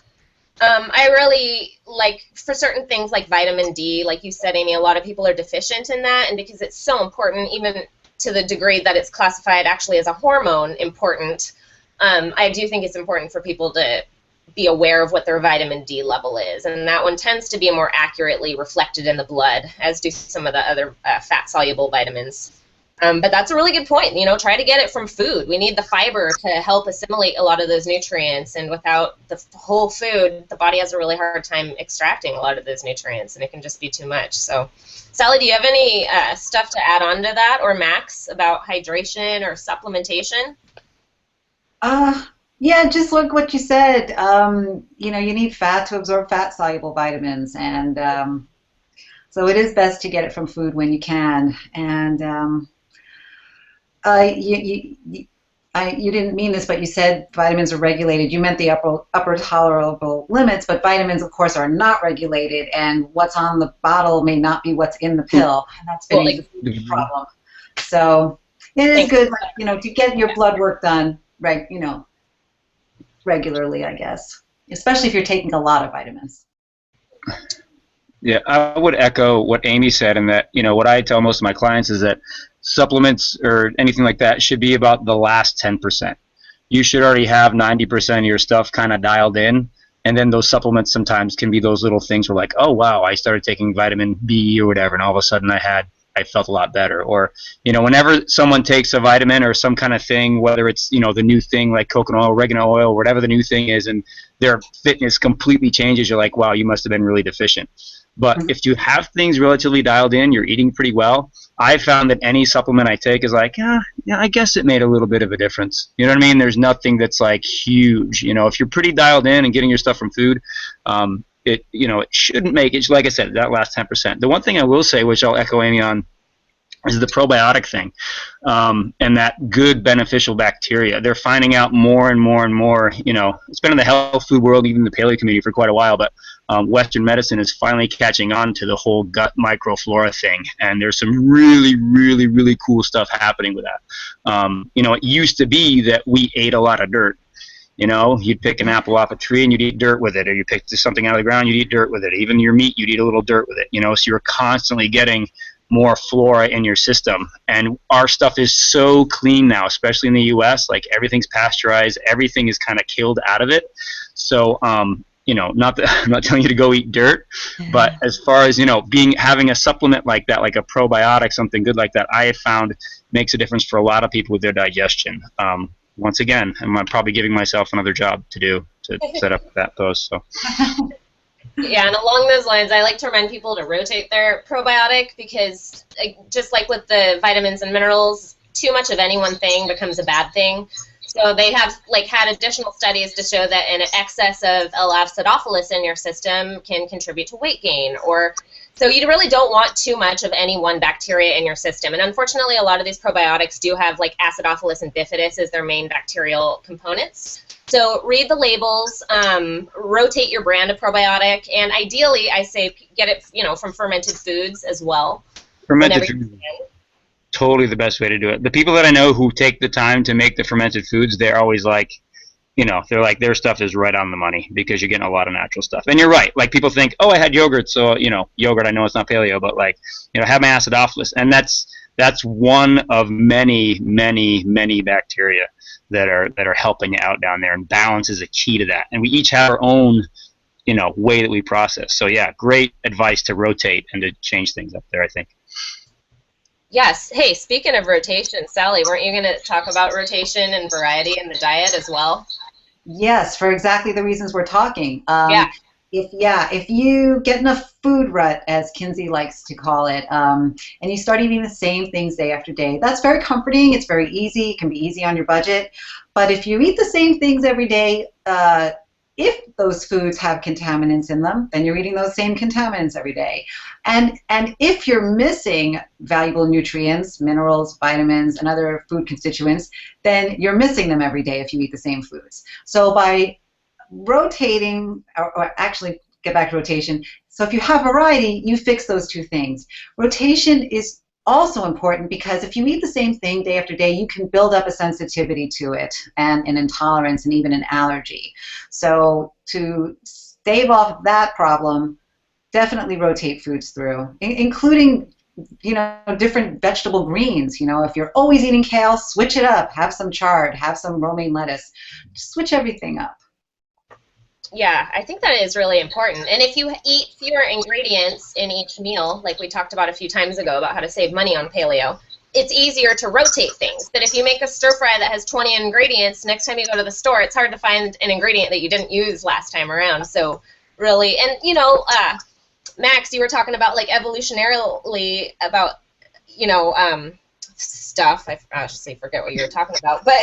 I really, like, for certain things like vitamin D, like you said, Aimee, a lot of people are deficient in that, and because it's so important, even to the degree that it's classified actually as a hormone important, I do think it's important for people to be aware of what their vitamin D level is, and that one tends to be more accurately reflected in the blood, as do some of the other fat-soluble vitamins. But that's a really good point. You know, try to get it from food. We need the fiber to help assimilate a lot of those nutrients, and without the whole food, the body has a really hard time extracting a lot of those nutrients, and it can just be too much. So, Sally, do you have any stuff to add on to that, or Max, about hydration or supplementation? Yeah, just like what you said. You know, you need fat to absorb fat-soluble vitamins, and so it is best to get it from food when you can. And you didn't mean this, but you said vitamins are regulated. You meant the upper tolerable limits, but vitamins, of course, are not regulated, and what's on the bottle may not be what's in the pill, and that's been a huge problem. So it is good, like, you know, to get your blood work done, right? You know, regularly, I guess, especially if you're taking a lot of vitamins. Yeah, I would echo what Aimee said, and that, you know, what I tell most of my clients is that supplements or anything like that should be about the last 10%. You should already have 90% of your stuff kind of dialed in, and then those supplements sometimes can be those little things where, like, oh wow, I started taking vitamin B or whatever, and all of a sudden I felt a lot better. Or, you know, whenever someone takes a vitamin or some kind of thing, whether it's, you know, the new thing like coconut oil, oregano oil, whatever the new thing is, and their fitness completely changes, you're like, wow, you must have been really deficient. But if you have things relatively dialed in, you're eating pretty well, I found that any supplement I take is like, yeah, I guess it made a little bit of a difference. You know what I mean? There's nothing that's like huge. You know, if you're pretty dialed in and getting your stuff from food, it shouldn't make it, like I said, that last 10%. The one thing I will say, which I'll echo Aimee on, is the probiotic thing, and that good beneficial bacteria. They're finding out more and more and more. You know, it's been in the health food world, even the paleo community, for quite a while, but Western medicine is finally catching on to the whole gut microflora thing, and there's some really, really, really cool stuff happening with that. You know, it used to be that we ate a lot of dirt. You know, you'd pick an apple off a tree and you'd eat dirt with it, or you pick something out of the ground, you'd eat dirt with it. Even your meat, you'd eat a little dirt with it. You know, so you're constantly getting more flora in your system, and our stuff is so clean now, especially in the U.S. Like, everything's pasteurized, everything is kind of killed out of it. So, you know, I'm not telling you to go eat dirt, but as far as, you know, having a supplement like that, like a probiotic, something good like that, I have found makes a difference for a lot of people with their digestion. Once again, I'm probably giving myself another job to do to set up that post. So. Yeah, and along those lines, I like to remind people to rotate their probiotic, because just like with the vitamins and minerals, too much of any one thing becomes a bad thing. So they have had additional studies to show that an excess of L-acidophilus in your system can contribute to weight gain. So you really don't want too much of any one bacteria in your system. And unfortunately, a lot of these probiotics do have Acidophilus and bifidus as their main bacterial components. So read the labels, rotate your brand of probiotic, and ideally, I say get it, you know, from fermented foods as well. Fermented foods, totally the best way to do it. The people that I know who take the time to make the fermented foods, they're always like, you know, they're like, their stuff is right on the money, because you're getting a lot of natural stuff. And you're right. Like, people think, oh, I had yogurt, so, you know, yogurt, I know it's not paleo, but, like, you know, have my acidophilus. And that's one of many, many, many bacteria that are helping out down there, and balance is a key to that. And we each have our own, you know, way that we process. So yeah, great advice to rotate and to change things up there, I think. Yes. Hey, speaking of rotation, Sally, weren't you going to talk about rotation and variety in the diet as well? Yes, for exactly the reasons we're talking. Yeah. If you get in a food rut, as Kinsey likes to call it, and you start eating the same things day after day, that's very comforting. It's very easy. It can be easy on your budget. But if you eat the same things every day, if those foods have contaminants in them, then you're eating those same contaminants every day. And if you're missing valuable nutrients, minerals, vitamins, and other food constituents, then you're missing them every day if you eat the same foods. So by rotating, or actually get back to rotation, so if you have variety, you fix those two things. Rotation is also important because if you eat the same thing day after day, you can build up a sensitivity to it and an intolerance and even an allergy. So to stave off that problem, definitely rotate foods through, including different vegetable greens. If you're always eating kale, switch it up. Have some chard, have some romaine lettuce. Just switch everything up. Yeah, I think that is really important. And if you eat fewer ingredients in each meal, like we talked about a few times ago about how to save money on paleo, it's easier to rotate things. But if you make a stir fry that has 20 ingredients, next time you go to the store, it's hard to find an ingredient that you didn't use last time around. So really, and Max, you were talking about like evolutionarily about, stuff. I actually forget what you were talking about, but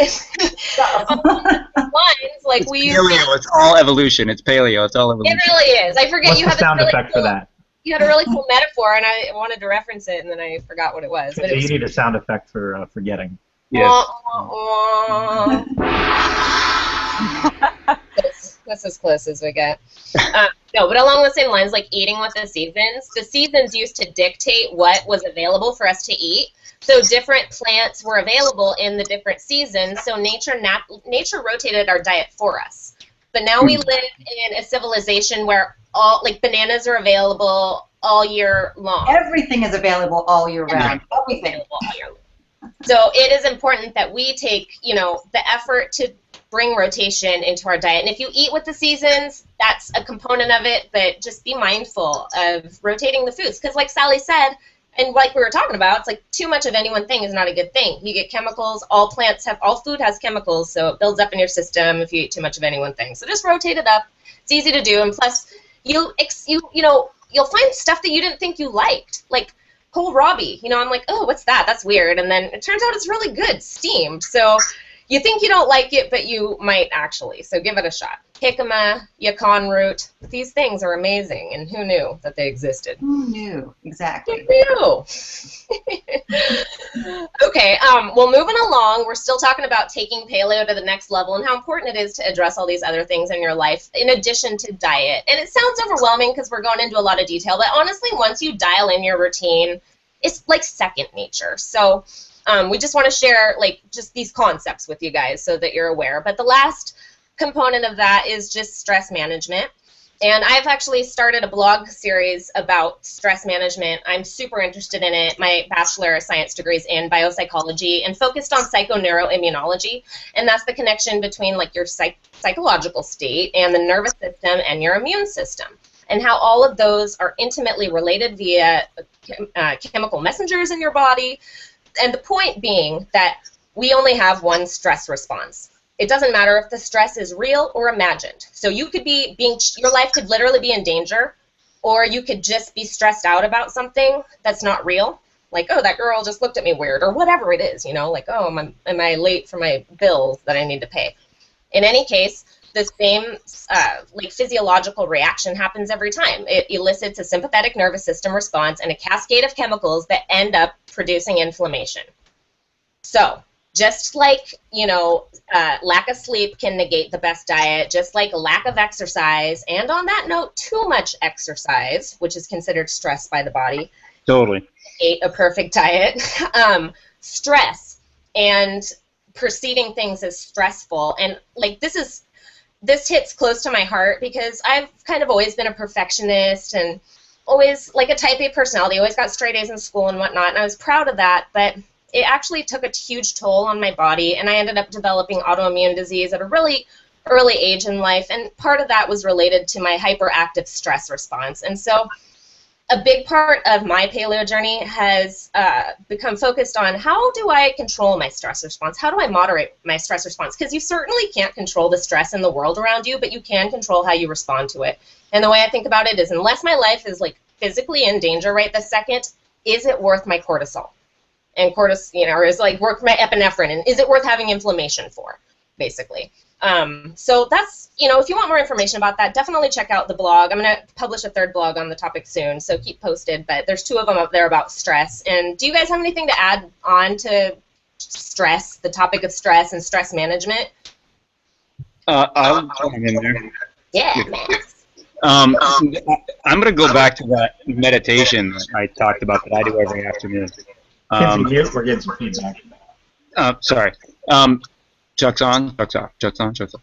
lines like we use. Paleo. It's all evolution. It's paleo. It's all evolution. It really is. I forget. What's You the had sound really effect for that? You had a really cool metaphor, and I wanted to reference it, and then I forgot what it was. But You need a sound effect for forgetting. Yes. That's as close as we get. No, but along the same lines, like eating with the seasons used to dictate what was available for us to eat. So different plants were available in the different seasons, so nature rotated our diet for us. But now we live in a civilization where bananas are available all year long. Everything is available all year round. Everything. So it is important that we take, the effort to bring rotation into our diet. And if you eat with the seasons, that's a component of it, but just be mindful of rotating the foods. Because like Sally said, and like we were talking about, it's like too much of any one thing is not a good thing. You get chemicals. All food has chemicals, so it builds up in your system if you eat too much of any one thing. So just rotate it up. It's easy to do, and plus, you'll find stuff that you didn't think you liked, like kohlrabi. I'm like, oh, what's that? That's weird. And then it turns out it's really good, steamed. So you think you don't like it, but you might actually. So give it a shot. Jicama, yacon root. These things are amazing, and who knew that they existed? Who knew? Exactly. Who knew? Okay, well, moving along, we're still talking about taking paleo to the next level and how important it is to address all these other things in your life in addition to diet. And it sounds overwhelming because we're going into a lot of detail, but honestly, once you dial in your routine, it's like second nature. So we just want to share just these concepts with you guys so that you're aware. But the last component of that is just stress management. And I've actually started a blog series about stress management. I'm super interested in it. My Bachelor of Science degree is in biopsychology and focused on psychoneuroimmunology. And that's the connection between your psychological state and the nervous system and your immune system, and how all of those are intimately related via chemical messengers in your body. And the point being that we only have one stress response. It doesn't matter if the stress is real or imagined. So you could your life could literally be in danger, or you could just be stressed out about something that's not real. Like, oh, that girl just looked at me weird, or whatever it is, like, oh, am I late for my bills that I need to pay? In any case, the same physiological reaction happens every time. It elicits a sympathetic nervous system response and a cascade of chemicals that end up producing inflammation. So just like, lack of sleep can negate the best diet, just like a lack of exercise, and on that note, too much exercise, which is considered stress by the body, Totally. negate a perfect diet. Stress and perceiving things as stressful, and this hits close to my heart because I've kind of always been a perfectionist and always a type A personality, always got straight A's in school and whatnot, and I was proud of that, but it actually took a huge toll on my body, and I ended up developing autoimmune disease at a really early age in life, and part of that was related to my hyperactive stress response. And so a big part of my paleo journey has become focused on how do I control my stress response? How do I moderate my stress response? Because you certainly can't control the stress in the world around you, but you can control how you respond to it. And the way I think about it is, unless my life is like physically in danger right this second, is it worth my cortisol? And cortisol, or is like worth my epinephrine? And is it worth having inflammation for, basically? So that's, if you want more information about that, definitely check out the blog. I'm going to publish a third blog on the topic soon, so keep posted. But there's 2 of them up there about stress. And do you guys have anything to add on to stress, the topic of stress and stress management? I'll come in there. Yeah, Max. I'm going to go back to that meditation that I talked about that I do every afternoon. Kinsey, we're getting some feedback. Sorry. Chuck's on, Chuck's off, Chuck's on, Chuck's off.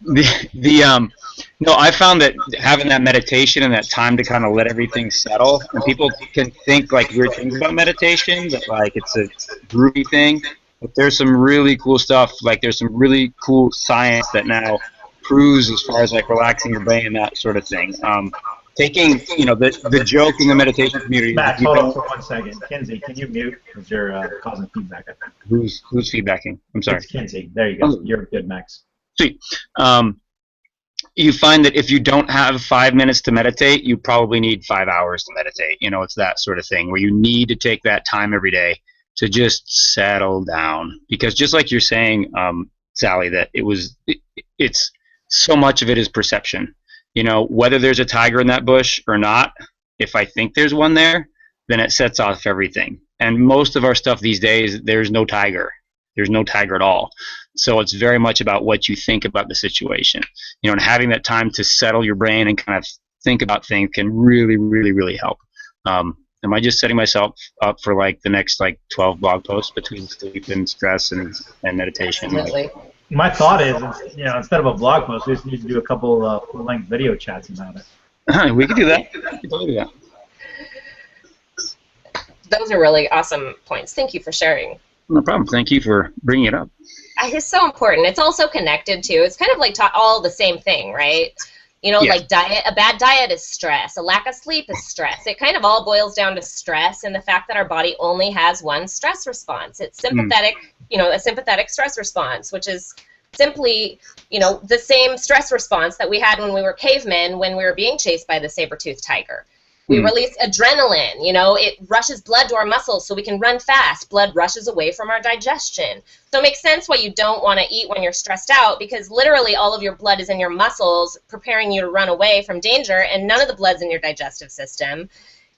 No, I found that having that meditation and that time to kind of let everything settle, and people can think like weird things about meditation, that like it's a groovy thing, but there's some really cool stuff, like there's some really cool science that now proves as far as like relaxing your brain and that sort of thing. Taking, the joke in the meditation community. Max, hold on for 1 second. Kinsey, can you mute? Because you're causing feedback, I think. Who's feedbacking? I'm sorry. It's Kinsey. There you go. Oh. You're good, Max. Sweet. You find that if you don't have 5 minutes to meditate, you probably need 5 hours to meditate. It's that sort of thing where you need to take that time every day to just settle down. Because just like you're saying, Sally, that it's so much of it is perception. Whether there's a tiger in that bush or not, if I think there's one there, then it sets off everything. And most of our stuff these days, there's no tiger. There's no tiger at all. So it's very much about what you think about the situation. And having that time to settle your brain and kind of think about things can really, really, really help. Am I just setting myself up for like the next 12 blog posts between sleep and stress and meditation? Absolutely. My thought is, instead of a blog post, we just need to do a couple full-length video chats about it. We could do that. We could totally do that. Those are really awesome points. Thank you for sharing. No problem. Thank you for bringing it up. It's so important. It's also connected to, it's kind of like all the same thing, right? Like diet, a bad diet is stress. A lack of sleep is stress. It kind of all boils down to stress and the fact that our body only has one stress response. It's sympathetic, a sympathetic stress response, which is simply, the same stress response that we had when we were cavemen when we were being chased by the saber-toothed tiger. We release adrenaline, it rushes blood to our muscles so we can run fast. Blood rushes away from our digestion. So it makes sense why you don't want to eat when you're stressed out, because literally all of your blood is in your muscles preparing you to run away from danger, and none of the blood's in your digestive system.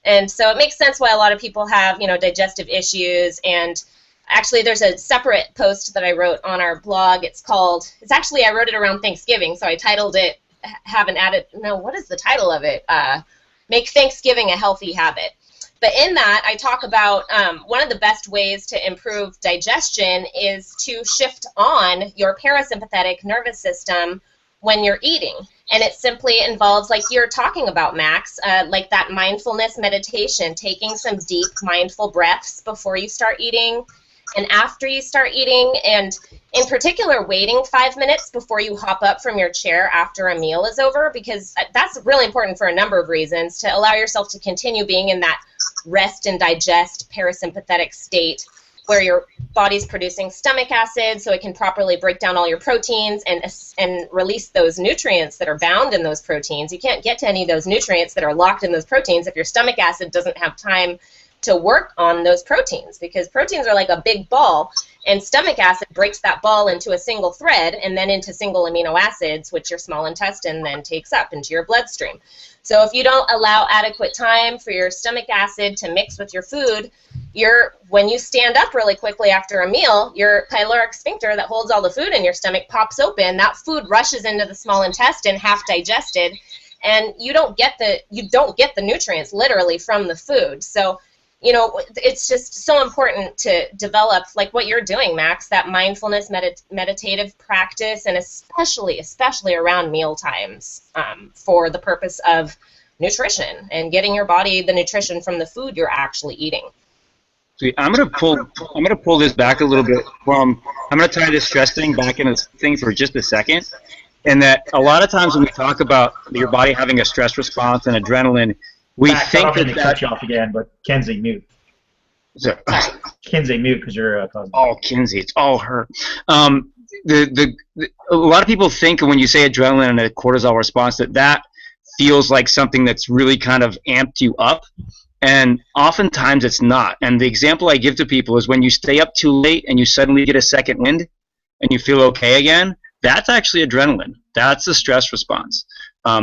And so it makes sense why a lot of people have, digestive issues. And actually there's a separate post that I wrote on our blog. I wrote it around Thanksgiving, so I titled it, what is the title of it? Make Thanksgiving a Healthy Habit. But in that, I talk about one of the best ways to improve digestion is to shift on your parasympathetic nervous system when you're eating. And it simply involves, like you're talking about, Max, like that mindfulness meditation, taking some deep mindful breaths before you start eating and after you start eating, and in particular waiting 5 minutes before you hop up from your chair after a meal is over, because that's really important for a number of reasons, to allow yourself to continue being in that rest and digest parasympathetic state where your body's producing stomach acid so it can properly break down all your proteins and release those nutrients that are bound in those proteins. You can't get to any of those nutrients that are locked in those proteins if your stomach acid doesn't have time to work on those proteins, because proteins are like a big ball, and stomach acid breaks that ball into a single thread and then into single amino acids, which your small intestine then takes up into your bloodstream. So if you don't allow adequate time for your stomach acid to mix with your food, when you stand up really quickly after a meal, your pyloric sphincter that holds all the food in your stomach pops open. That food rushes into the small intestine, half digested, and you don't get the nutrients literally from the food. So it's just so important to develop, like what you're doing, Max, that mindfulness meditative practice, and especially around meal times, for the purpose of nutrition and getting your body the nutrition from the food you're actually eating. See, I'm gonna pull this back a little bit I'm gonna tie this stress thing back into this thing for just a second, and that a lot of times when we talk about your body having a stress response and adrenaline, We Max, think I don't mean to that cut you off again, but Kinsey, mute. Kinsey, mute because you're causing. Oh, Kinsey, it's all her. A lot of people think when you say adrenaline and a cortisol response that feels like something that's really kind of amped you up, and oftentimes it's not. And the example I give to people is when you stay up too late and you suddenly get a second wind and you feel okay again, that's actually adrenaline. That's the stress response.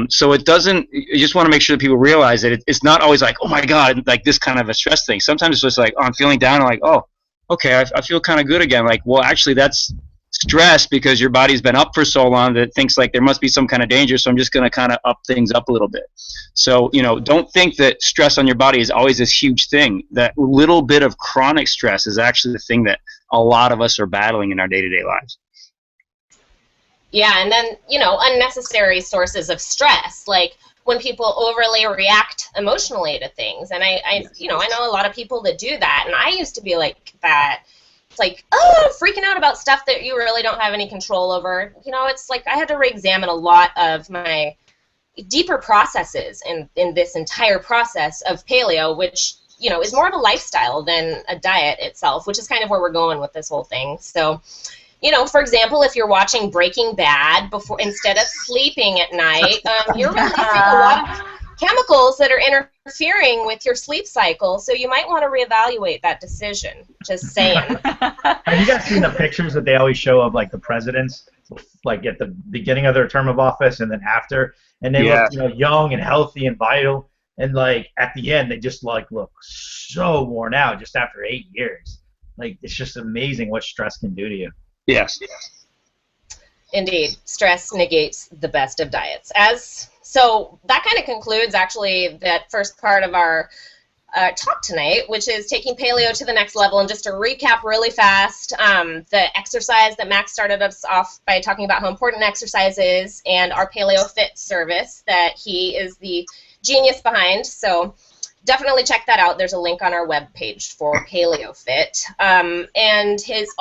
So it doesn't, you just want to make sure that people realize that it's not always like, oh my God, like this kind of a stress thing. Sometimes it's just like, oh, I'm feeling down, I'm like, oh, okay, I feel kind of good again. Like, well, actually that's stress because your body's been up for so long that it thinks like there must be some kind of danger, so I'm just going to kind of up things up a little bit. So, don't think that stress on your body is always this huge thing. That little bit of chronic stress is actually the thing that a lot of us are battling in our day-to-day lives. Yeah, and then, unnecessary sources of stress, like when people overly react emotionally to things. And I know a lot of people that do that, and I used to be like that. It's like, oh, I'm freaking out about stuff that you really don't have any control over. It's like I had to re-examine a lot of my deeper processes in this entire process of paleo, which, is more of a lifestyle than a diet itself, which is kind of where we're going with this whole thing. So, for example, if you're watching Breaking Bad instead of sleeping at night, you're releasing a lot of chemicals that are interfering with your sleep cycle, so you might want to reevaluate that decision. Just saying. Have you guys seen the pictures that they always show of like the presidents, like at the beginning of their term of office and then after, and they look young and healthy and vital, and like at the end they just like look so worn out just after 8 years. Like it's just amazing what stress can do to you. Yes. Indeed, stress negates the best of diets. So that kind of concludes actually that first part of our talk tonight, which is taking paleo to the next level. And just to recap really fast, the exercise that Max started us off by talking about how important exercise is, and our Paleo Fit service that he is the genius behind. So definitely check that out. There's a link on our webpage for Paleo Fit. And his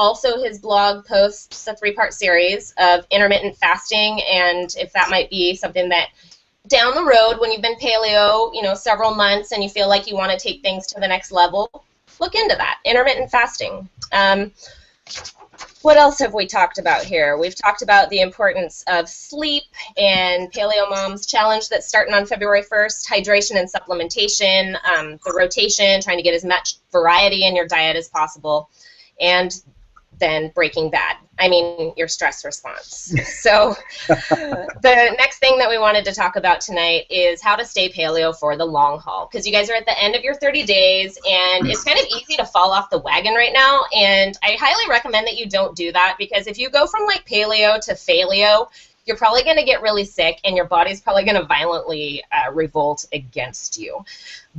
blog posts a 3-part series of intermittent fasting, and if that might be something that down the road when you've been paleo, several months and you feel like you want to take things to the next level, look into that, intermittent fasting. What else have we talked about here? We've talked about the importance of sleep and Paleo Mom's challenge that's starting on February 1st, hydration and supplementation, the rotation, trying to get as much variety in your diet as possible, and then Breaking Bad. Your stress response. So the next thing that we wanted to talk about tonight is how to stay paleo for the long haul, because you guys are at the end of your 30 days, and it's kind of easy to fall off the wagon right now, and I highly recommend that you don't do that, because if you go from like paleo to faileo, you're probably going to get really sick, and your body's probably going to violently revolt against you.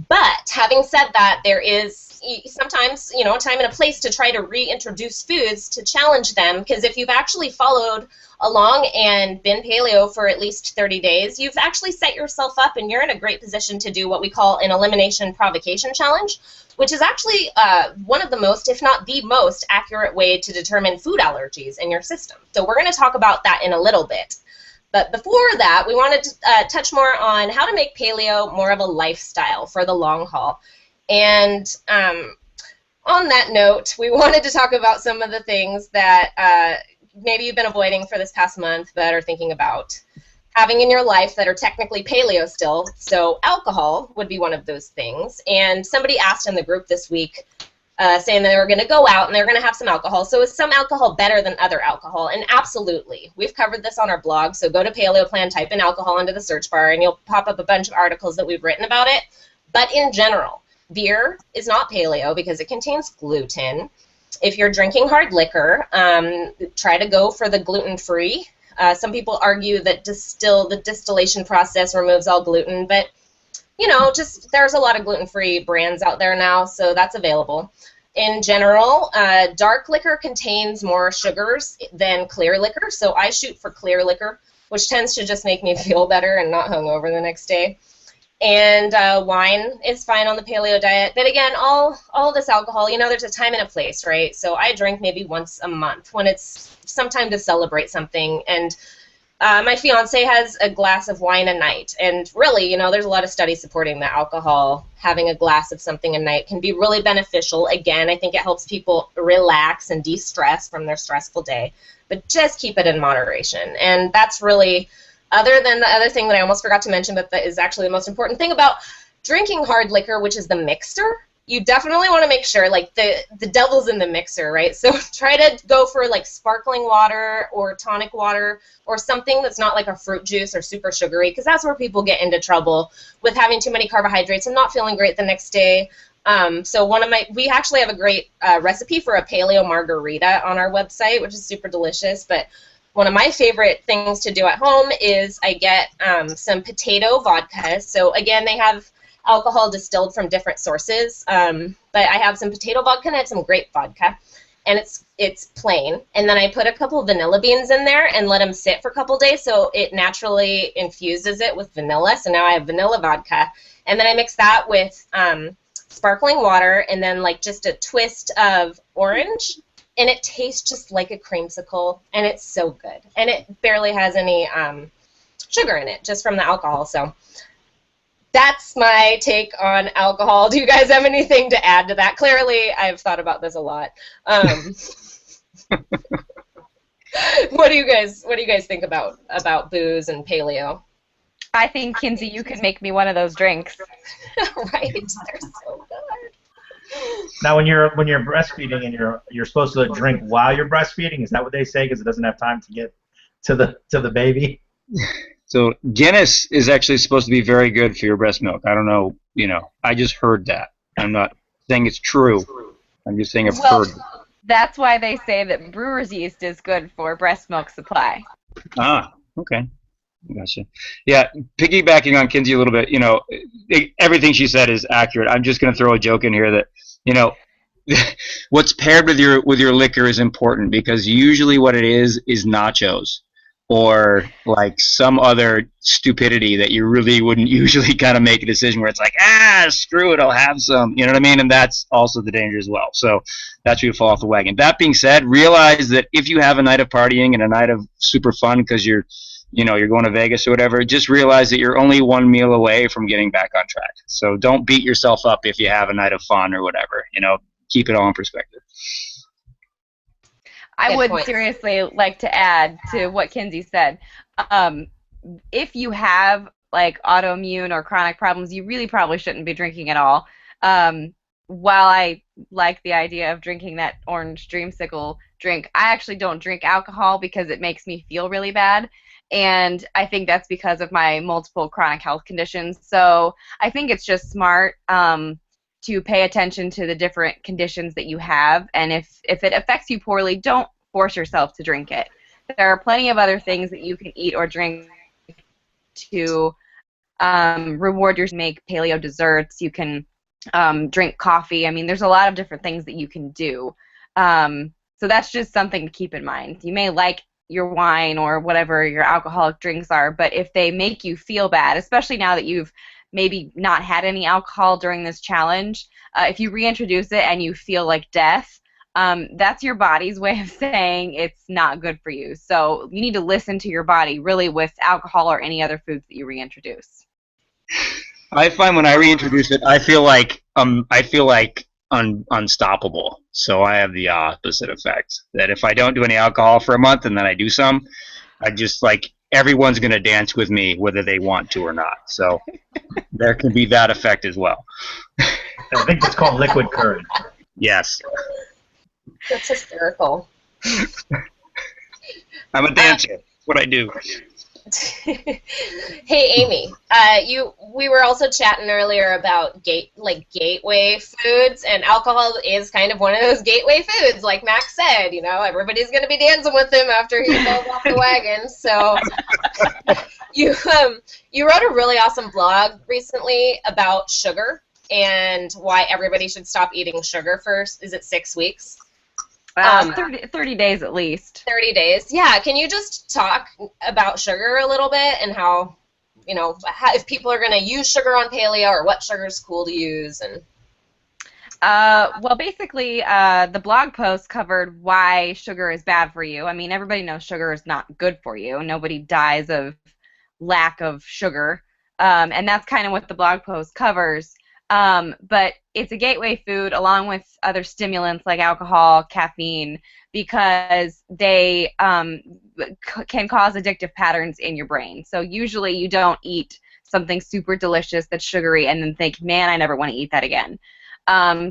But having said that, there is sometimes, a time and a place to try to reintroduce foods to challenge them, because if you've actually followed along and been paleo for at least 30 days, you've actually set yourself up and you're in a great position to do what we call an elimination provocation challenge, which is actually one of the most, if not the most, accurate way to determine food allergies in your system. So we're going to talk about that in a little bit. But before that, we wanted to touch more on how to make paleo more of a lifestyle for the long haul. And on that note, we wanted to talk about some of the things that maybe you've been avoiding for this past month but are thinking about having in your life that are technically paleo still. So alcohol would be one of those things. And somebody asked in the group this week saying that they were going to go out and they're going to have some alcohol. So is some alcohol better than other alcohol? And absolutely. We've covered this on our blog. So go to Paleo Plan, type in alcohol into the search bar, and you'll pop up a bunch of articles that we've written about it. But in general, beer is not paleo because it contains gluten. If you're drinking hard liquor, try to go for the gluten-free. Some people argue that the distillation process removes all gluten, but just there's a lot of gluten-free brands out there now, so that's available. In general, dark liquor contains more sugars than clear liquor, so I shoot for clear liquor, which tends to just make me feel better and not hungover the next day. And wine is fine on the paleo diet. But again, all this alcohol, there's a time and a place, right? So I drink maybe once a month when it's some time to celebrate something. And My fiance has a glass of wine a night, and really, there's a lot of studies supporting that alcohol, having a glass of something a night can be really beneficial. Again, I think it helps people relax and de-stress from their stressful day, but just keep it in moderation. And that's really, other than the other thing that I almost forgot to mention, but that is actually the most important thing about drinking hard liquor, which is the mixer. You definitely want to make sure, like, the devil's in the mixer, right? So try to go for, like, sparkling water or tonic water or something that's not like a fruit juice or super sugary, because that's where people get into trouble with having too many carbohydrates and not feeling great the next day. So we actually have a great recipe for a paleo margarita on our website, which is super delicious. But one of my favorite things to do at home is I get some potato vodka. So, again, they have alcohol distilled from different sources, but I have some potato vodka and I have some grape vodka, and it's plain, and then I put a couple of vanilla beans in there and let them sit for a couple days so it naturally infuses it with vanilla. So now I have vanilla vodka, and then I mix that with sparkling water and then like just a twist of orange, and it tastes just like a creamsicle, and it's so good, and it barely has any sugar in it just from the alcohol. So that's my take on alcohol. Do you guys have anything to add to that? Clearly, I've thought about this a lot. What do you guys think about booze and paleo? I think, Kinsey, you could make me one of those drinks. Right? They're so good. Now, when you're breastfeeding and you're supposed to drink while you're breastfeeding, is that what they say? Because it doesn't have time to get to the baby. So Guinness is actually supposed to be very good for your breast milk. I don't know, I just heard that. I'm not saying it's true. I'm just saying I've heard. That's why they say that brewer's yeast is good for breast milk supply. Ah, okay. Gotcha. Yeah, piggybacking on Kinsey a little bit, everything she said is accurate. I'm just going to throw a joke in here that, what's paired with your liquor is important, because usually what it is nachos, or like some other stupidity that you really wouldn't usually kind of make a decision where it's like, screw it, I'll have some, you know what I mean? And that's also the danger as well. So that's where you fall off the wagon. That being said, realize that if you have a night of partying and a night of super fun because you're going to Vegas or whatever, just realize that you're only one meal away from getting back on track. So don't beat yourself up if you have a night of fun or whatever, keep it all in perspective. I would seriously like to add to what Kinsey said. If you have like autoimmune or chronic problems, you really probably shouldn't be drinking at all. While I like the idea of drinking that orange dreamsicle drink, I actually don't drink alcohol because it makes me feel really bad. And I think that's because of my multiple chronic health conditions. So I think it's just smart to pay attention to the different conditions that you have, and if it affects you poorly, don't force yourself to drink it. There are plenty of other things that you can eat or drink to reward yourself. Make paleo desserts. You can drink coffee. I mean, there's a lot of different things that you can do. So that's just something to keep in mind. You may like your wine or whatever your alcoholic drinks are, but if they make you feel bad, especially now that you've maybe not had any alcohol during this challenge, if you reintroduce it and you feel like death, that's your body's way of saying it's not good for you. So you need to listen to your body, really, with alcohol or any other foods that you reintroduce. I find when I reintroduce it, I feel like unstoppable. So I have the opposite effect. That if I don't do any alcohol for a month and then I do some, I just like everyone's going to dance with me whether they want to or not. So there can be that effect as well. I think it's called liquid courage. Yes. That's hysterical. I'm a dancer. That's what I do. Hey, Aimee, we were also chatting earlier about gateway foods, and alcohol is kind of one of those gateway foods, like Max said. Everybody's going to be dancing with him after he falls off the wagon. So you wrote a really awesome blog recently about sugar and why everybody should stop eating sugar first. Is it 6 weeks? 30 days at least. 30 days. Yeah. Can you just talk about sugar a little bit and how, if people are going to use sugar on paleo or what sugar is cool to use? And Well, basically, the blog post covered why sugar is bad for you. I mean, everybody knows sugar is not good for you. Nobody dies of lack of sugar, and that's kind of what the blog post covers. But it's a gateway food along with other stimulants like alcohol, caffeine, because they can cause addictive patterns in your brain. So usually you don't eat something super delicious that's sugary and then think, man, I never want to eat that again.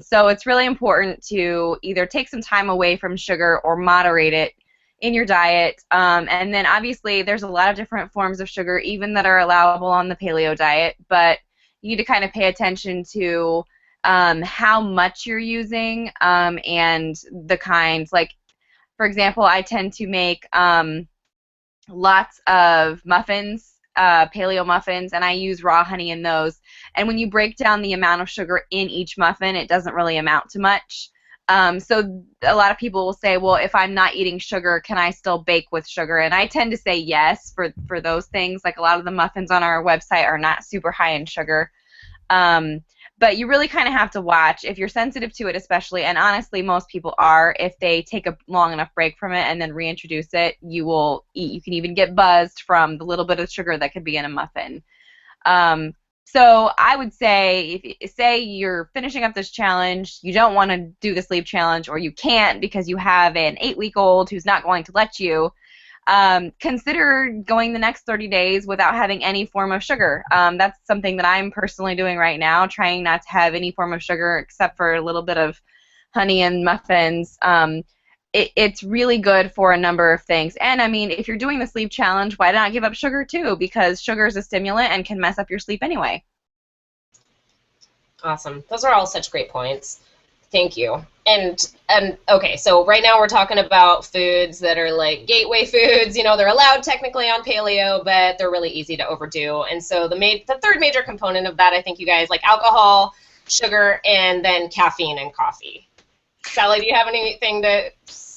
So it's really important to either take some time away from sugar or moderate it in your diet. And then obviously there's a lot of different forms of sugar, even that are allowable on the paleo diet, but you need to kind of pay attention to how much you're using and the kinds. Like, for example, I tend to make lots of muffins, paleo muffins, and I use raw honey in those. And when you break down the amount of sugar in each muffin, it doesn't really amount to much. So a lot of people will say, well, if I'm not eating sugar, can I still bake with sugar? And I tend to say yes for those things. Like, a lot of the muffins on our website are not super high in sugar. But you really kind of have to watch if you're sensitive to it, especially, and honestly most people are. If they take a long enough break from it and then reintroduce it, you will eat. You can even get buzzed from the little bit of sugar that could be in a muffin. So I would say, if say you're finishing up this challenge, you don't want to do the sleep challenge, or you can't because you have an 8-week-old who's not going to let you, consider going the next 30 days without having any form of sugar. That's something that I'm personally doing right now, trying not to have any form of sugar except for a little bit of honey and muffins. It's really good for a number of things. And, I mean, if you're doing the sleep challenge, why not give up sugar too? Because sugar is a stimulant and can mess up your sleep anyway. Awesome. Those are all such great points. Thank you. And okay, so right now we're talking about foods that are like gateway foods. You know, they're allowed technically on paleo, but they're really easy to overdo. And so the third major component of that, I think you guys like alcohol, sugar, and then caffeine and coffee. Sally, do you have anything to?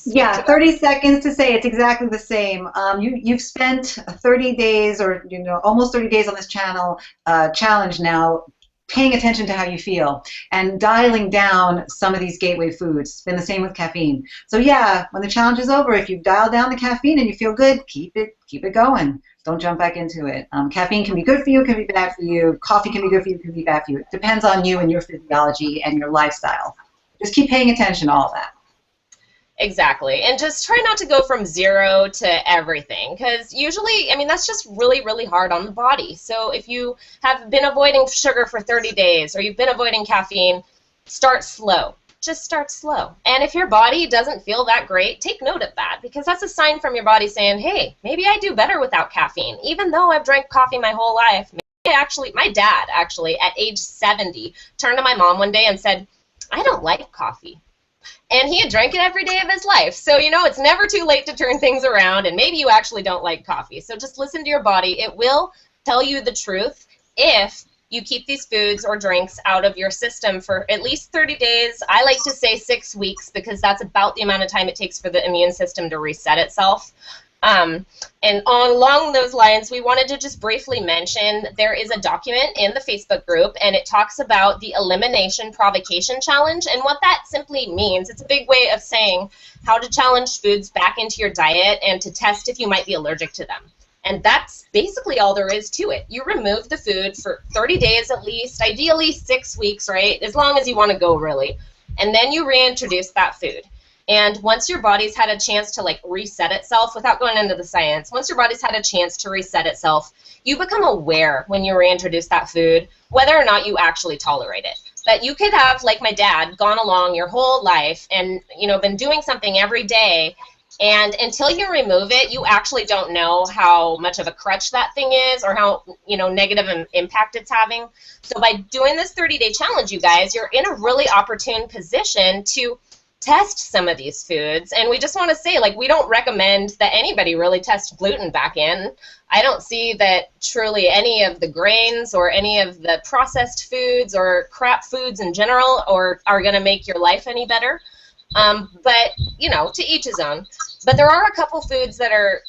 Yeah, 30 seconds to say it's exactly the same. You've spent 30 days, or almost 30 days on this challenge now, paying attention to how you feel and dialing down some of these gateway foods. It's been the same with caffeine. So yeah, when the challenge is over, if you dial down the caffeine and you feel good, keep it going. Don't jump back into it. Caffeine can be good for you, can be bad for you. Coffee can be good for you, can be bad for you. It depends on you and your physiology and your lifestyle. Just keep paying attention to all that. Exactly. And just try not to go from 0 to everything, because usually, I mean, that's just really, really hard on the body. So if you have been avoiding sugar for 30 days or you've been avoiding caffeine, start slow. Just start slow. And if your body doesn't feel that great, take note of that, because that's a sign from your body saying, hey, maybe I do better without caffeine. Even though I've drank coffee my whole life. My dad actually, at age 70, turned to my mom one day and said, I don't like coffee. And he had drank it every day of his life. So, it's never too late to turn things around, and maybe you actually don't like coffee. So just listen to your body. It will tell you the truth if you keep these foods or drinks out of your system for at least 30 days. I like to say 6 weeks because that's about the amount of time it takes for the immune system to reset itself. And along those lines, we wanted to just briefly mention there is a document in the Facebook group, and it talks about the Elimination Provocation Challenge. And what that simply means, it's a big way of saying how to challenge foods back into your diet and to test if you might be allergic to them. And that's basically all there is to it. You remove the food for 30 days at least, ideally 6 weeks, right? As long as you want to go, really. And then you reintroduce that food. And once your body's had a chance to reset itself, without going into the science, once your body's had a chance to reset itself, you become aware when you reintroduce that food, whether or not you actually tolerate it. But you could have, like my dad, gone along your whole life and, been doing something every day, and until you remove it, you actually don't know how much of a crutch that thing is or how, negative impact it's having. So by doing this 30-day challenge, you guys, you're in a really opportune position to test some of these foods. And we just want to say, we don't recommend that anybody really test gluten back in. I don't see that truly any of the grains or any of the processed foods or crap foods in general are going to make your life any better. But, to each his own. But there are a couple foods that are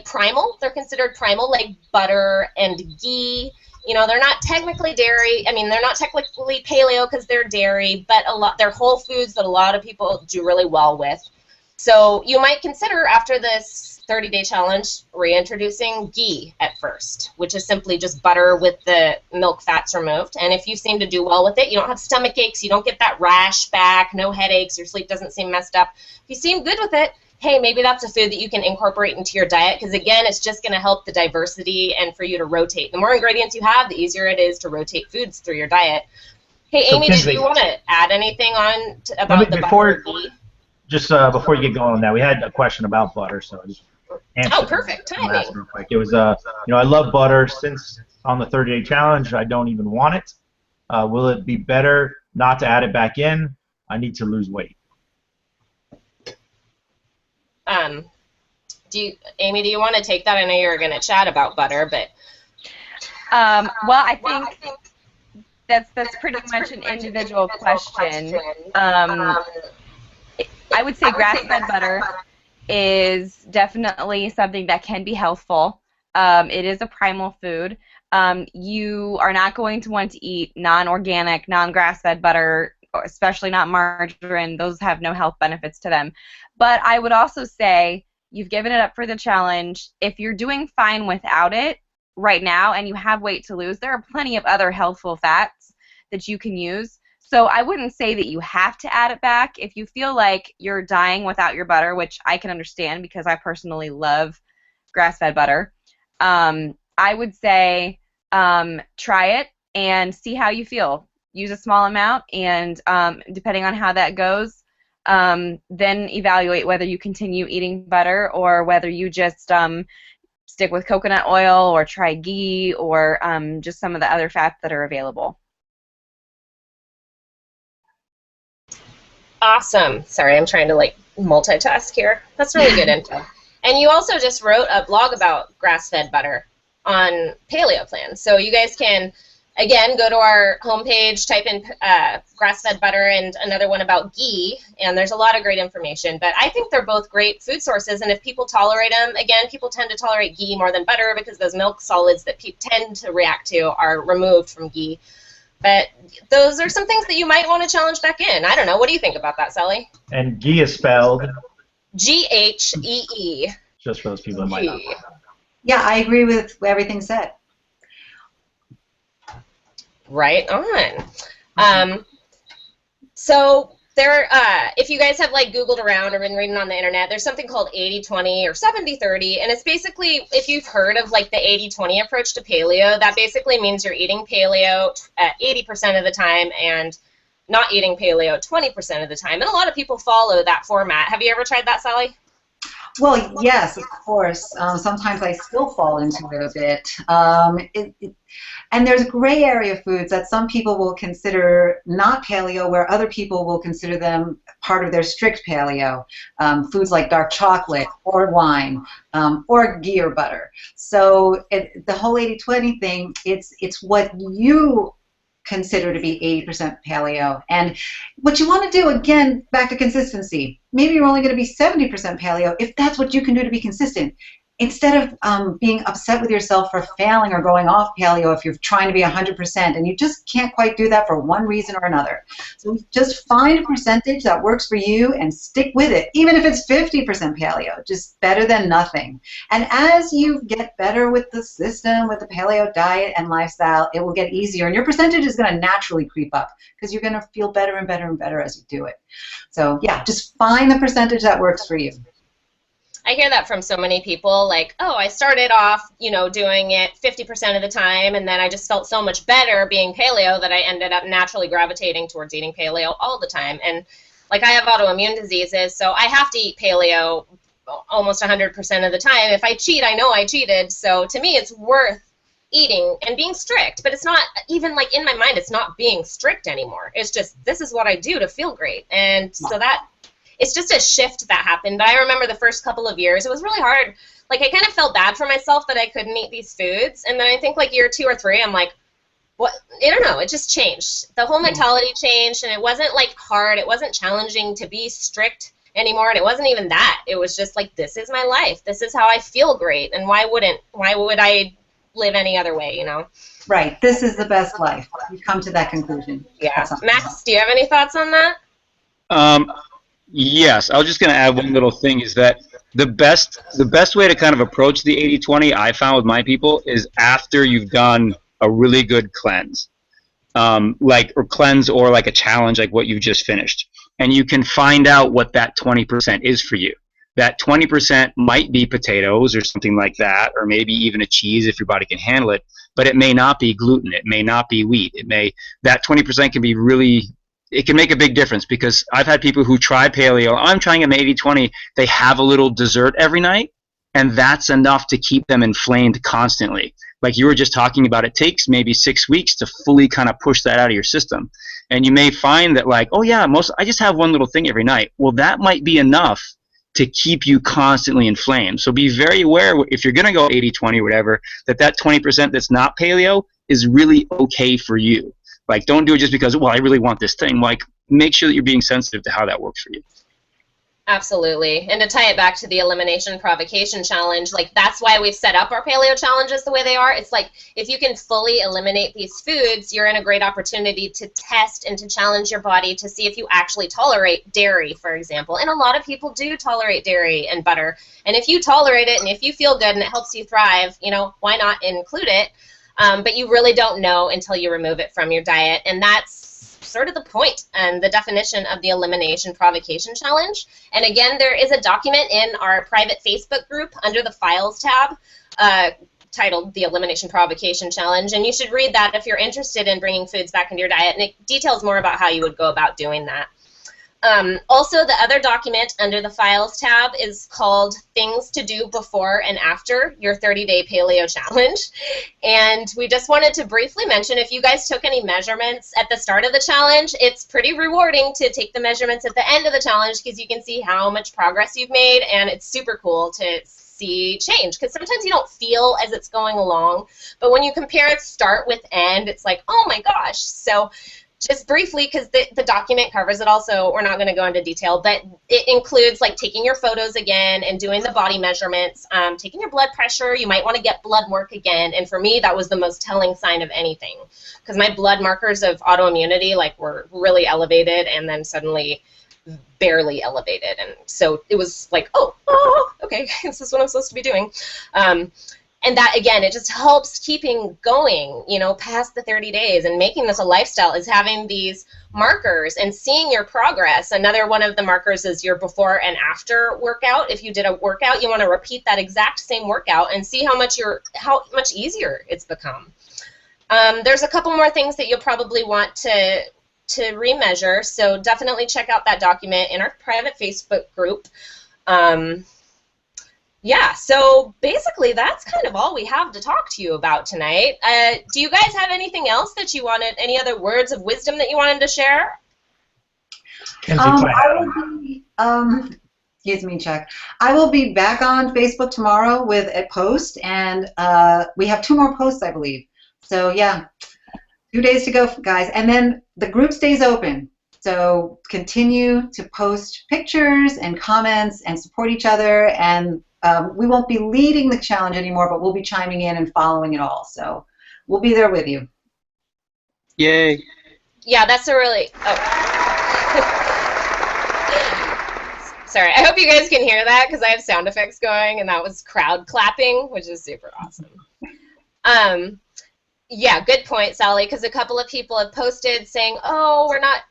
primal. They're considered primal, like butter and ghee You know, they're not technically dairy. I mean, they're not technically paleo because they're dairy, but they're whole foods that a lot of people do really well with. So you might consider, after this 30-day challenge, reintroducing ghee at first, which is simply just butter with the milk fats removed. And if you seem to do well with it, you don't have stomach aches, you don't get that rash back, no headaches, your sleep doesn't seem messed up. If you seem good with it, hey, maybe that's a food that you can incorporate into your diet, because again, it's just going to help the diversity and for you to rotate. The more ingredients you have, the easier it is to rotate foods through your diet. Hey, So Aimee, Kinsey, did you want to add anything on about the butter ghee? Just before you get going on that, we had a question about butter, so I just answered. Oh, perfect timing. Real quick. It was, you know, I love butter. Since on the 30-day challenge, I don't even want it. Will it be better not to add it back in? I need to lose weight. Aimee, do you want to take that? I know you're going to chat about butter, but well, I think that's pretty much an individual question. I would say grass-fed butter is definitely something that can be healthful. It is a primal food. You are not going to want to eat non-organic, non-grass-fed butter, especially not margarine. Those have no health benefits to them. But I would also say you've given it up for the challenge. If you're doing fine without it right now and you have weight to lose, there are plenty of other healthful fats that you can use. So I wouldn't say that you have to add it back. If you feel like you're dying without your butter, which I can understand because I personally love grass-fed butter, I would say try it and see how you feel. Use a small amount, and depending on how that goes, then evaluate whether you continue eating butter or whether you just stick with coconut oil or try ghee or just some of the other fats that are available. awesome. Sorry, I'm trying to like multitask here. That's really good info. And you also just wrote a blog about grass-fed butter on Paleo Plan. So you guys can, again, go to our homepage, type in grass-fed butter and another one about ghee, and there's a lot of great information. But I think they're both great food sources, and if people tolerate them, again, people tend to tolerate ghee more than butter because those milk solids that people tend to react to are removed from ghee. But those are some things that you might want to challenge back in. I don't know. What do you think about that, Sally? And ghee is spelled G-H-E-E. just for those people that might not know. Yeah, I agree with everything said. Right on. So there, if you guys have like Googled around or been reading on the internet, there's something called 80-20 or 70-30, and it's basically, if you've heard of like the 80-20 approach to paleo, that basically means you're eating paleo 80% of the time and not eating paleo 20% of the time. And a lot of people follow that format. Have you ever tried that, Sally? Well, yes, of course. Sometimes I still fall into it a bit. And there's gray area foods that some people will consider not paleo, where other people will consider them part of their strict paleo. Foods like dark chocolate or wine or ghee or butter. So the whole 80-20 thing, it's what you consider to be 80% paleo. And what you want to do, again, back to consistency. Maybe you're only going to be 70% paleo if that's what you can do to be consistent. Instead of being upset with yourself for failing or going off paleo if you're trying to be 100% and you just can't quite do that for one reason or another. So just find a percentage that works for you and stick with it, even if it's 50% paleo, just better than nothing. And as you get better with the system, with the paleo diet and lifestyle, it will get easier and your percentage is going to naturally creep up because you're going to feel better and better and better as you do it. So yeah, just find the percentage that works for you. I hear that from so many people, like, oh, I started off, doing it 50% of the time, and then I just felt so much better being paleo that I ended up naturally gravitating towards eating paleo all the time. And, like, I have autoimmune diseases, so I have to eat paleo almost 100% of the time. If I cheat, I know I cheated, so to me it's worth eating and being strict. But it's not, even, like, in my mind, it's not being strict anymore. It's just, this is what I do to feel great. And so that... it's just a shift that happened. But I remember the first couple of years, it was really hard. Like, I kind of felt bad for myself that I couldn't eat these foods. And then I think, like, year 2 or 3, I'm like, what? I don't know. It just changed. The whole mentality changed, and it wasn't, like, hard. It wasn't challenging to be strict anymore, and it wasn't even that. It was just, like, this is my life. This is how I feel great, and why would I live any other way, you know? Right. This is the best life. You've come to that conclusion. Yeah. Max, do you have any thoughts on that? Yes, I was just going to add one little thing is that the best way to kind of approach the 80-20 I found with my people is after you've done a really good cleanse, or cleanse or like a challenge like what you've just finished. And you can find out what that 20% is for you. That 20% might be potatoes or something like that, or maybe even a cheese if your body can handle it, but it may not be gluten, it may not be wheat. That 20% can be really, it can make a big difference, because I've had people who try paleo, I'm trying an 80-20, they have a little dessert every night, and that's enough to keep them inflamed constantly. Like you were just talking about, it takes maybe 6 weeks to fully kind of push that out of your system. And you may find that like, oh yeah, I just have one little thing every night. Well, that might be enough to keep you constantly inflamed. So be very aware, if you're going to go 80-20 or whatever, that 20% that's not paleo is really okay for you. Like, don't do it just because, well, I really want this thing. Like, make sure that you're being sensitive to how that works for you. Absolutely. And to tie it back to the elimination provocation challenge, like that's why we've set up our paleo challenges the way they are. It's like if you can fully eliminate these foods, you're in a great opportunity to test and to challenge your body to see if you actually tolerate dairy, for example. And a lot of people do tolerate dairy and butter. And if you tolerate it and if you feel good and it helps you thrive, you know, why not include it? But you really don't know until you remove it from your diet. And that's sort of the point and the definition of the elimination provocation challenge. And again, there is a document in our private Facebook group under the files tab titled the elimination provocation challenge, and you should read that if you're interested in bringing foods back into your diet, and it details more about how you would go about doing that. Also, the other document under the files tab is called Things to Do Before and After Your 30-Day Paleo Challenge. And we just wanted to briefly mention, if you guys took any measurements at the start of the challenge, it's pretty rewarding to take the measurements at the end of the challenge because you can see how much progress you've made, and it's super cool to see change, because sometimes you don't feel as it's going along, but when you compare it start with end, it's like, oh my gosh. So just briefly, because the document covers it also, we're not going to go into detail, but it includes like taking your photos again and doing the body measurements, taking your blood pressure. You might want to get blood work again, and for me that was the most telling sign of anything, because my blood markers of autoimmunity like were really elevated and then suddenly barely elevated, and so it was like, oh okay, this is what I'm supposed to be doing. And that, again, it just helps keeping going, you know, past the 30 days and making this a lifestyle is having these markers and seeing your progress. Another one of the markers is your before and after workout. If you did a workout, you want to repeat that exact same workout and see how much easier it's become. There's a couple more things that you'll probably want to remeasure, so definitely check out that document in our private Facebook group. Yeah, so basically that's kind of all we have to talk to you about tonight. Do you guys have anything else that you wanted, any other words of wisdom that you wanted to share? I will be, excuse me, Chuck. I will be back on Facebook tomorrow with a post, and we have 2 more posts, I believe. So yeah, 2 days to go, guys. And then the group stays open. So continue to post pictures and comments and support each other, and we won't be leading the challenge anymore, but we'll be chiming in and following it all. So we'll be there with you. Yay. Yeah, that's a really... Oh. Sorry, I hope you guys can hear that because I have sound effects going, and that was crowd clapping, which is super awesome. Yeah, good point, Sally, because a couple of people have posted saying, oh, we're not...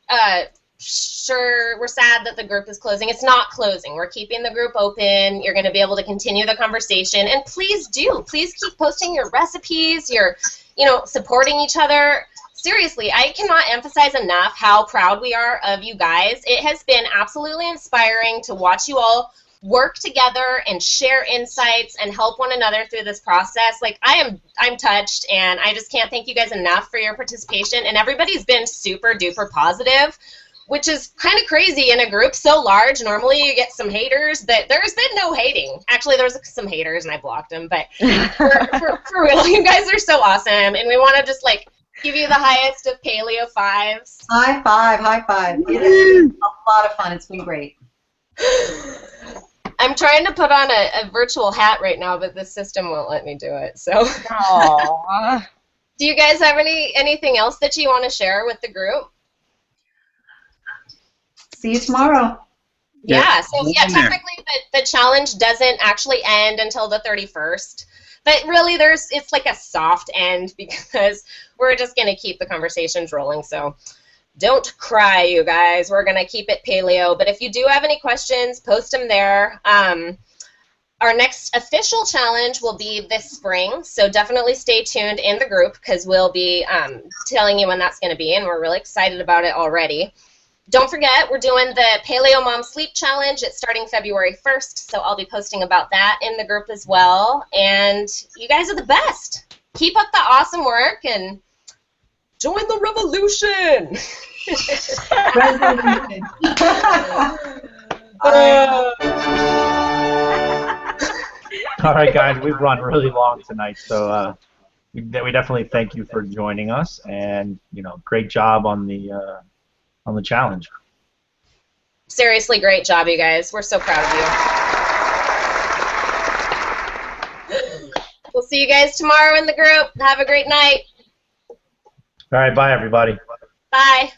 sure, we're sad that the group is closing. It's not closing. We're keeping the group open. You're going to be able to continue the conversation, and please keep posting your recipes, your, you know, supporting each other. Seriously, I cannot emphasize enough how proud we are of you guys. It has been absolutely inspiring to watch you all work together and share insights and help one another through this process. Like, I'm touched, and I just can't thank you guys enough for your participation, and everybody's been super duper positive, which is kind of crazy in a group so large. Normally you get some haters, but there's been no hating. Actually, there was some haters, and I blocked them, but for real, you guys are so awesome, and we want to just, like, give you the highest of Paleo 5s. High five, high five. It's been a lot of fun. It's been great. I'm trying to put on a virtual hat right now, but the system won't let me do it. So. Aww. Do you guys have anything else that you want to share with the group? See you tomorrow. Yeah, so yeah, technically the challenge doesn't actually end until the 31st. But really it's like a soft end because we're just going to keep the conversations rolling. So don't cry, you guys. We're going to keep it paleo. But if you do have any questions, post them there. Our next official challenge will be this spring, so definitely stay tuned in the group because we'll be telling you when that's going to be, and we're really excited about it already. Don't forget, we're doing the Paleo Mom Sleep Challenge. It's starting February 1st, so I'll be posting about that in the group as well. And you guys are the best. Keep up the awesome work and join the revolution. Resolution. All right, guys, we've run really long tonight, so we definitely thank you for joining us, and great job on the challenge. Seriously, great job, you guys. We're so proud of you. We'll see you guys tomorrow in the group. Have a great night. All right, bye, everybody. Bye.